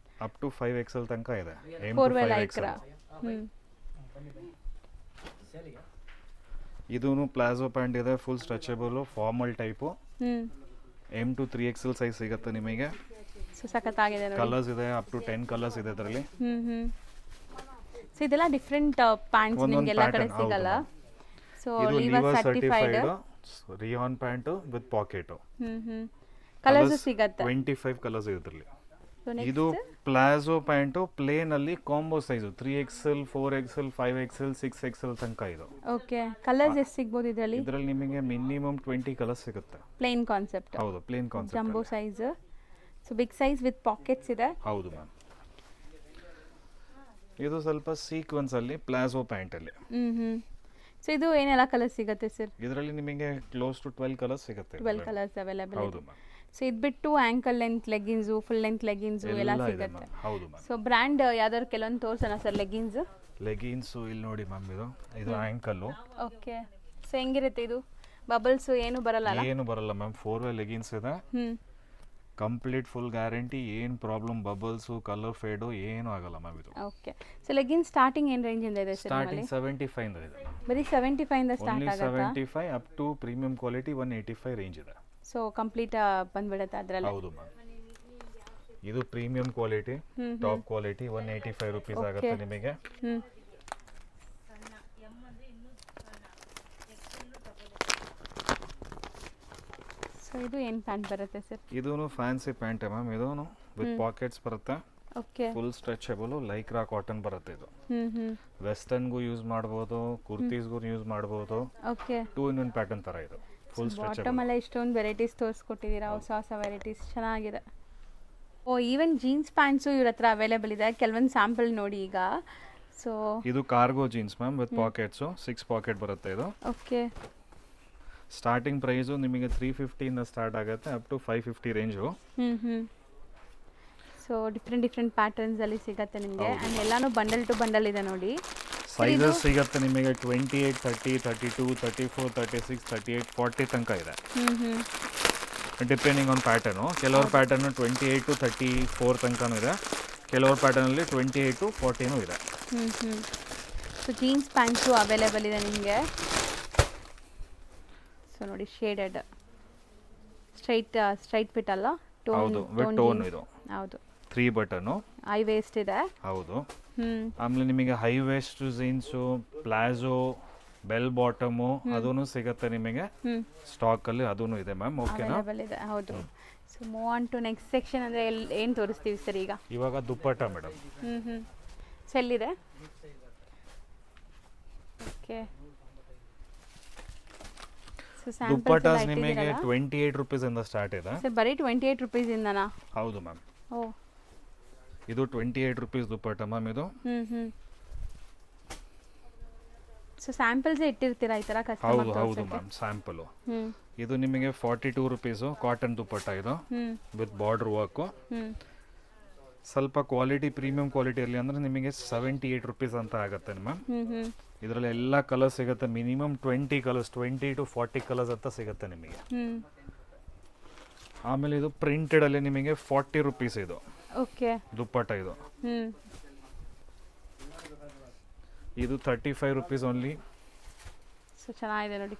ಅಪ್ ಟು 5XL ತನಕ ಇದೆ.
4XL.
ಇದೂನು ಪ್ಲಾಜೋ ಪ್ಯಾಂಟ್ ಇದೆ, full stretchable formal type. M to 3XL size ಸಿಗುತ್ತೆ ನಿಮಗೆ.
ಸೊ ಸಖತ್ತಾಗಿದೆ ನೋಡಿ.
ಕಲರ್ಸ್ ಇದೆ, ಅಪ್ ಟು 10 ಕಲರ್ಸ್ ಇದೆ ಇದರಲ್ಲಿ.
ಸೊ ಇದೆಲ್ಲ ಡಿಫರೆಂಟ್ ಪ್ಯಾಂಟ್ಸ್ ನಿಮಗೆ ಎಲ್ಲ ಕಡೆ ಸಿಗಲ್ಲ. So liver certified
rayon pant with packet.
Colours ಸಿಗುತ್ತೆ.
25 ಕಲರ್ಸ್ ಇದೆ ಇದರಲ್ಲಿ. ಇದು ಪ್ಲಾಜೋ ಪ್ಯಾಂಟು ಪ್ಲೇನ್ ಅಲ್ಲಿ combo size 3XL, 4XL, 5XL, 6XL ತನಕ ಇದು.
ಓಕೆ. ಕಲರ್ಸ್ ಎಷ್ಟು ಸಿಗಬಹುದು ಇದರಲ್ಲಿ?
ಇದರಲ್ಲಿ ನಿಮಗೆ ಮಿನಿಮಮ್ 20 ಕಲರ್ಸ್ ಸಿಗುತ್ತೆ.
Plain concept.
ಹೌದು, plain concept.
Jumbo size. So big size with pockets ಇದೆ.
ಹೌದು ಮ್ಯಾಮ್. ಇದು ಸ್ವಲ್ಪ ಸೀಕ್ವೆನ್ಸ್ ಅಲ್ಲಿ ಪ್ಲಾಜೋ ಪ್ಯಾಂಟ್ ಅಲ್ಲಿ.
ಸೊ ಇದು ಏನೆಲ್ಲ ಕಲರ್ಸ್ ಸಿಗುತ್ತೆ ಸರ್?
ಇದರಲ್ಲಿ ನಿಮಗೆ ಕ್ಲೋಸ್ ಟು 12 ಕಲರ್ಸ್ ಸಿಗುತ್ತೆ.
12 ಕಲರ್ಸ್ ಅವೈಲೇಬಲ್.
ಹೌದು ಮ್ಯಾಮ್.
ಸೊ ಇದು ಬಿಟ್ಟು ankle length leggings, full length leggings ಎಲ್ಲ ಸಿಗುತ್ತೆ.
ಹೌದು ಮ್ಯಾಮ್.
ಸೊ ಬ್ರ್ಯಾಂಡ್ ಯಾವ್ದಾದ್ರು ಕೆಲವೊಂದು ತೋರ್ಸೋಣ ಸರ್ ಲೆಗಿನ್ಸ್?
ಲೆಗಿನ್ಸು ಇಲ್ಲಿ ನೋಡಿ ಮ್ಯಾಮ್, ಇದು ಆಂಕಲ್ಲು.
ಓಕೆ. ಸೊ ಹೆಂಗಿರುತ್ತೆ ಇದು? ಬಬಲ್ಸ್ ಏನು ಬರಲ್ಲ?
ಏನು ಬರಲ್ಲ ಮ್ಯಾಮ್. 4 ವೇ ಲೆಗಿನ್ಸ್ ಇದೆ. ಕಂಪ್ಲೀಟ್ ಫುಲ್ ಗ್ಯಾರಂಟಿ, ಏನು ಪ್ರಾಬ್ಲಮ್ ಬಬಲ್ಸು ಕಲರ್ ಫೇಡು ಏನೂ ಆಗಲ್ಲ ಮ್ಯಾಮ್ ಇದು.
ಓಕೆ. ಸೊ ಲೆಗಿನ್ ಸ್ಟಾರ್ಟಿಂಗ್ ಏನು ರೇಂಜಿಂದ ಇದೆ ಸರ್?
ಸ್ಟಾರ್ಟಿಂಗ್ 75 ಇಂದ ಇದೆ.
ಬರೀ 75 ಇಂದ ಸ್ಟಾರ್ಟ್
ಓನ್ಲಿ
ಆಗುತ್ತಾ?
75 up to premium quality 185 range ಇದೆ.
ಸೊ ಕಂಪ್ಲೀಟ್ ಬಂದ್ಬಿಡುತ್ತೆ ಅದರಲ್ಲಿ?
ಹೌದು ಮ್ಯಾಮ್. ಇದು premium quality, top quality 185 rupees ಆಗುತ್ತೆ ನಿಮಗೆ.
ಸೊ ಇದು ಏನು ಪ್ಯಾಂಟ್ ಬರುತ್ತೆ ಸರ್?
ಇದೂ ಫ್ಯಾನ್ಸಿ ಪ್ಯಾಂಟ್ ಮ್ಯಾಮ್. ಇದೂ ವಿತ್ ಪಾಕೆಟ್ಸ್ ಬರುತ್ತೆ.
Okay.
Full stretchable Lycra cotton ಬರುತ್ತೆ ಇದು. ವೆಸ್ಟರ್ನ್ಗೂ ಯೂಸ್ ಮಾಡ್ಬೋದು, ಕುರ್ತೀಸ್ಗೂ ಯೂಸ್ ಮಾಡ್ಬೋದು.
ಓಕೆ.
2-in-1 ಪ್ಯಾಟರ್ನ್ ಥರ ಇದು. Full stretchable.
ಬಾಟಮ್ ಎಲ್ಲ ಇಷ್ಟೊಂದು ವೆರೈಟೀಸ್ ತೋರಿಸ್ಕೊಟ್ಟಿದ್ದೀರಾ, ಹೊಸ ಹೊಸ ವೆರೈಟೀಸ್ ಚೆನ್ನಾಗಿದೆ. ಓ, ಈವನ್ ಜೀನ್ಸ್ ಪ್ಯಾಂಟ್ಸು ಇವ್ರ ಹತ್ರ ಅವೈಲೇಬಲ್ ಇದೆ. ಕೆಲವೊಂದು ಸ್ಯಾಂಪಲ್ ನೋಡಿ ಈಗ. ಸೊ
ಇದು cargo jeans ma'am with pockets, 6 pocket ಬರುತ್ತೆ ಇದು.
ಓಕೆ.
ಸ್ಟಾರ್ಟಿಂಗ್ ಪ್ರೈಸು ನಿಮಗೆ 350 ಇಂದ ಸ್ಟಾರ್ಟ್ ಆಗುತ್ತೆ up to 550 range.
So different patterns ಅಲ್ಲಿ ಸಿಗುತ್ತೆ ನಿಮಗೆ. ಆ್ಯಂಡ್ ಎಲ್ಲಾನು ಬಂಡಲ್ ಟು ಬಂಡಲ್ ಇದೆ ನೋಡಿ.
ಸೈಜಸ್ ಸಿಗುತ್ತೆ ನಿಮಗೆ 28, 30, 32, 34, 36, 38, 40 ತನಕ ಇದೆ. Depending on pattern. ಕೆಲವ್ರ ಪ್ಯಾಟರ್ನು 28 to 34 ತನಕನೂ ಇದೆ. ಕೆಲವ್ರ ಪ್ಯಾಟರ್ನಲ್ಲಿ 28 to 40 ಇದೆ.
ಸೊ ಜೀನ್ಸ್ ಪ್ಯಾಂಟ್ಸು ಅವೈಲೇಬಲ್ ಇದೆ ನಿಮಗೆ. ಸೊ ನೋಡಿ, ಶೇಡೆಡ್ ಸ್ಟ್ರೈಟ್ ಫಿಟ್ ಅಲ್ಲ,
ಹೌದು, ವಿತ್ ಟೋನ್ ಇದು.
ಹೌದು,
3 ಬಟನ್ನು,
ಹೈ ವೇಸ್ಟ್ ಇದೆ.
ಹೌದು. ಆಮೇಲೆ ನಿಮಗೆ high waste jeans, palazzo, bell bottom ಅದೂ ಸಿಗುತ್ತೆ ನಿಮಗೆ ಸ್ಟಾಕ್ ಅಲ್ಲಿ. ಅದೂ ಇದೆ ಮ್ಯಾಮ್. ಓಕೆನಾ?
ಅವೈಲೇಬಲ್ ಇದೆ. ಹೌದು. So move on to next section. ಅಂದರೆ ಏನು ತೋರಿಸ್ತೀವಿ ಸರ್ ಈಗ?
ಇವಾಗ ದುಪ್ಪಟ್ಟ ಮೇಡಮ್.
ಸೊ ಎಲ್ಲಿದೆ? ಓಕೆ.
ದುಪ್ಪಟ್ಟಾಸ್ ನಿಮಗೆ 28 ರುಪೀಸ್ ಇಂದ ಸ್ಟಾರ್ಟ್ ಇದೆ.
ಸರ್ ಬರೀ 28 ರುಪೀಸ್ ಇಂದನಾ?
ಹೌದು ಮ್ಯಾಮ್.
ಓ,
ಇದು 28 ರುಪೀಸ್ ದುಪ್ಪಟ್ಟ ಮ್ಯಾಮ್ ಇದು.
ಸೊ ಸ್ಯಾಂಪಲ್ಸ್ ಇಟ್ಟಿರ್ತೀರಾ ಈ ತರ ಕಸ್ಟಮರ್?
ಹೌದು ಹೌದು ಮ್ಯಾಮ್, ಸ್ಯಾಂಪಲ್. ಇದು ನಿಮಗೆ 42 ರುಪೀಸು ಕಾಟನ್ ದುಪ್ಪಟ್ಟ ಇದು ವಿತ್ ಬಾರ್ಡರ್ ವರ್ಕು. ಸ್ವಲ್ಪ ಕ್ವಾಲಿಟಿ ಪ್ರೀಮಿಯಂ ಕ್ವಾಲಿಟಿ ಇರಲಿ ಅಂದರೆ ನಿಮಗೆ 78 ರುಪೀಸ್ ಅಂತ ಆಗುತ್ತೆ ಮ್ಯಾಮ್. ಇದರಲ್ಲಿ ಎಲ್ಲ ಕಲರ್ಸ್ ಸಿಗುತ್ತೆ. ಮಿನಿಮಮ್ 20 ಕಲರ್ಸ್, 20 to 40 ಕಲರ್ಸ್ ಅಂತ ಸಿಗುತ್ತೆ ನಿಮಗೆ. ಆಮೇಲೆ ಇದು ಪ್ರಿಂಟೆಡ್ ಅಲ್ಲಿ ನಿಮಗೆ 40 ರುಪೀಸ್ ಇದು.
ಓಕೆ.
ದುಪ್ಪಟ್ಟ ಇದು. ಇದು 35 ರುಪೀಸ್ ಓನ್ಲಿ.
ಸೊ ಚೆನ್ನಾಗಿದೆ ನೋಡಿ.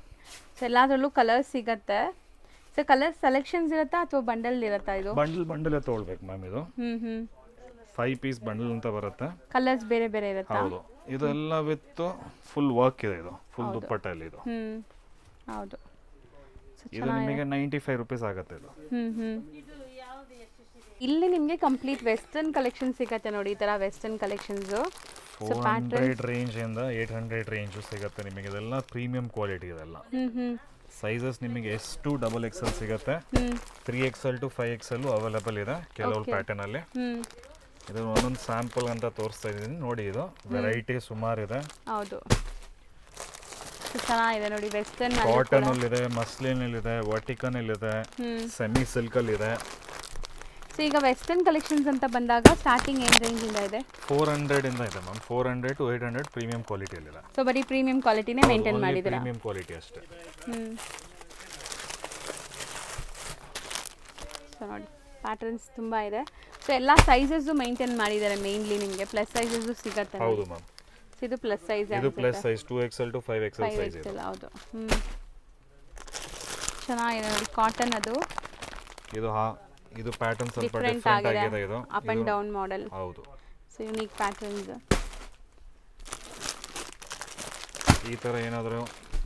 ಸೊ ಎಲ್ಲದರಲ್ಲೂ ಕಲರ್ಸ್ ಸಿಗತ್ತೆ. ಸೊ ಕಲರ್ ಸೆಲೆಕ್ಷನ್ಸ್ ಇರುತ್ತಾ ಅಥವಾ ಬಂಡಲ್ ಇರುತ್ತಾ? ಇದು
ಬಂಡಲ್ ತೊಗೊಳ್ಬೇಕು ಮ್ಯಾಮ್. ಇದು 5 ಪೀಸ್ ಬಂಡಲ್ ಅಂತ ಬರುತ್ತೆ.
ಕಲರ್ಸ್ ಬೇರೆ ಬೇರೆ ಇರುತ್ತಾ?
ಹೌದು. ಇದೆಲ್ಲ ವಿತ್ ಫುಲ್ ವರ್ಕ್ ಇದೆ. ಇದು ಫುಲ್ ದುಪ್ಪಟ್ಟ ಅಲ್ಲಿ ಇದು.
ಹೌದು.
ಇದು ನಿಮಗೆ 95 ರುಪೀಸ್ ಆಗುತ್ತೆ ಇದು.
ಇಲ್ಲಿ ನಿಮಗೆ ಕಂಪ್ಲೀಟ್ ವೆಸ್ಟರ್ನ್ ಕಲೆಕ್ಷನ್ ಸಿಗುತ್ತೆ ನೋಡಿ. ಈ ತರ ವೆಸ್ಟರ್ನ್ ಕಲೆಕ್ಷನ್ಸ್
400 ರೇಂಜ್ ಇಂದ 800 ರೇಂಜ್ ಸಿಗುತ್ತೆ ನಿಮಗೆ. ಇದೆಲ್ಲ ಪ್ರೀಮಿಯಂ ಕ್ವಾಲಿಟಿ ಇದೆಲ್ಲ. ಸೈಜಸ್ ನಿಮಗೆ S to XXL ಸಿಗುತ್ತೆ. 3XL to 5XL ಅವೈಲೇಬಲ್ ಇದೆ ಕೆಲವು ಪ್ಯಾಟರ್ನ್ ಅಲ್ಲಿ. ಇದು ಒಂದೊಂದು ಸ್ಯಾಂಪಲ್ ಅಂತ ತೋರಿಸ್ತಾ ಇದ್ದೀನಿ ನೋಡಿ. ಇದು ವೆರೈಟಿ ಸುಮಾರು ಇದೆ.
ಹೌದು, ಚೆನ್ನಾಗಿದೆ ನೋಡಿ. ವೆಸ್ಟರ್ನ್
ಕಾಟನ್ ಅಲ್ಲಿ ಇದೆ, ಮಸ್ಲಿನ್ ಅಲ್ಲಿ ಇದೆ, ವರ್ಟಿಕನ್ ಅಲ್ಲಿ ಇದೆ, ಸೆಮಿ ಸಿಲ್ಕ್ ಅಲ್ಲಿ ಇದೆ.
ಸೊ ಈಗ ವೆಸ್ಟರ್ನ್ ಕಲೆಕ್ಷನ್ಸ್ ಅಂತ ಬಂದಾಗ ಸ್ಟಾರ್ಟಿಂಗ್ ಏನು ರೇಂಜ್ ಇಂದ ಇದೆ?
400 ಇಂದ ಇದೆ ಮ್ಯಾಮ್. 400 to 800 ಪ್ರೀಮಿಯಂ ಕ್ವಾಲಿಟಿ ಅಲ್ಲಿ ಇದೆ.
ಸೊ ಬರೀ ಪ್ರೀಮಿಯಂ ಕ್ವಾಲಿಟಿನೇ ಮೇಂಟೈನ್ ಮಾಡಿದ್ದೀರಾ?
ಪ್ರೀಮಿಯಂ ಕ್ವಾಲಿಟಿ ಅಷ್ಟೇ.
ಸೊ ನೋಡಿ, ಪ್ಯಾಟರ್ನ್ಸ್ ತುಂಬ ಇದೆ. ಸೊ ಎಲ್ಲ ಸೈಜಸ್ಸು ಮೇಂಟೈನ್ ಮಾಡಿದ್ದಾರೆ ಮೇನ್ಲಿ. ನಿಮಗೆ ಪ್ಲಸ್ ಸೈಜಸ್ಸು ಸಿಗುತ್ತೆ.
ಹೌದು ಮ್ಯಾಮ್.
ಇದು ಪ್ಲಸ್ ಸೈಜ್.
ಇದು plus size 2XL to 5XL size ಇದೆ.
ಹೌದು. ಚೆನ್ನಾಗಿದೆ ನೋಡಿ. ಕಾಟನ್ ಅದು.
ಇದು ಪ್ಯಾಟರ್ನ್ ಸ್ವಲ್ಪ
ಡಿಫರೆಂಟ್
ಆಗಿದೆ. ಇದು
ಅಪ್ ಅಂಡ್ ಡೌನ್ ಮಾಡೆಲ್.
ಹೌದು.
So unique patterns.
ಈ ತರ ಏನಾದರೂ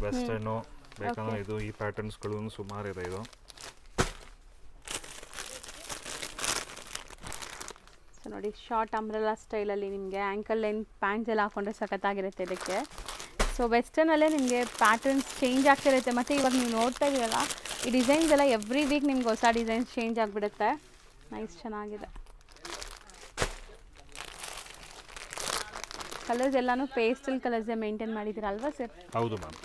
ವೆಸ್ಟರ್ನ್ ಬೇಕಂದ್ರೆ ಇದು ಈ ಪ್ಯಾಟರ್ನ್ಸ್ಗಳು ಸುಮಾರು ಇದೆ. ಇದು
ಸೊ ನೋಡಿ, ಶಾರ್ಟ್ ಅಂಬ್ರೆಲಾ ಸ್ಟೈಲಲ್ಲಿ ನಿಮಗೆ ಆ್ಯಂಕಲ್ ಲೆಂತ್ ಪ್ಯಾಂಟ್ಸ್ ಎಲ್ಲ ಹಾಕೊಂಡ್ರೆ ಸಖತ್ತಾಗಿರುತ್ತೆ ಇದಕ್ಕೆ. ಸೊ ವೆಸ್ಟರ್ನಲ್ಲೇ ನಿಮಗೆ ಪ್ಯಾಟರ್ನ್ಸ್ ಚೇಂಜ್ ಆಗ್ತಿರುತ್ತೆ. ಮತ್ತು ಇವಾಗ ನೀವು ನೋಡ್ತಾ ಇದ್ದೀರಲ್ಲ, ಈ ಡಿಸೈನ್ಸ್ ಎಲ್ಲ ಎವ್ರಿ ವೀಕ್ ನಿಮ್ಗೆ ಹೊಸ ಡಿಸೈನ್ಸ್ ಚೇಂಜ್ ಆಗಿಬಿಡುತ್ತೆ. ನೈಸ್, ಚೆನ್ನಾಗಿದೆ. ಕಲರ್ಸ್ ಎಲ್ಲನೂ ಪೇಸ್ಟಲ್ ಕಲರ್ಸೇ ಮೇಂಟೈನ್ ಮಾಡಿದ್ದೀರಲ್ವಾ ಸರ್?
ಹೌದು ಮ್ಯಾಮ್.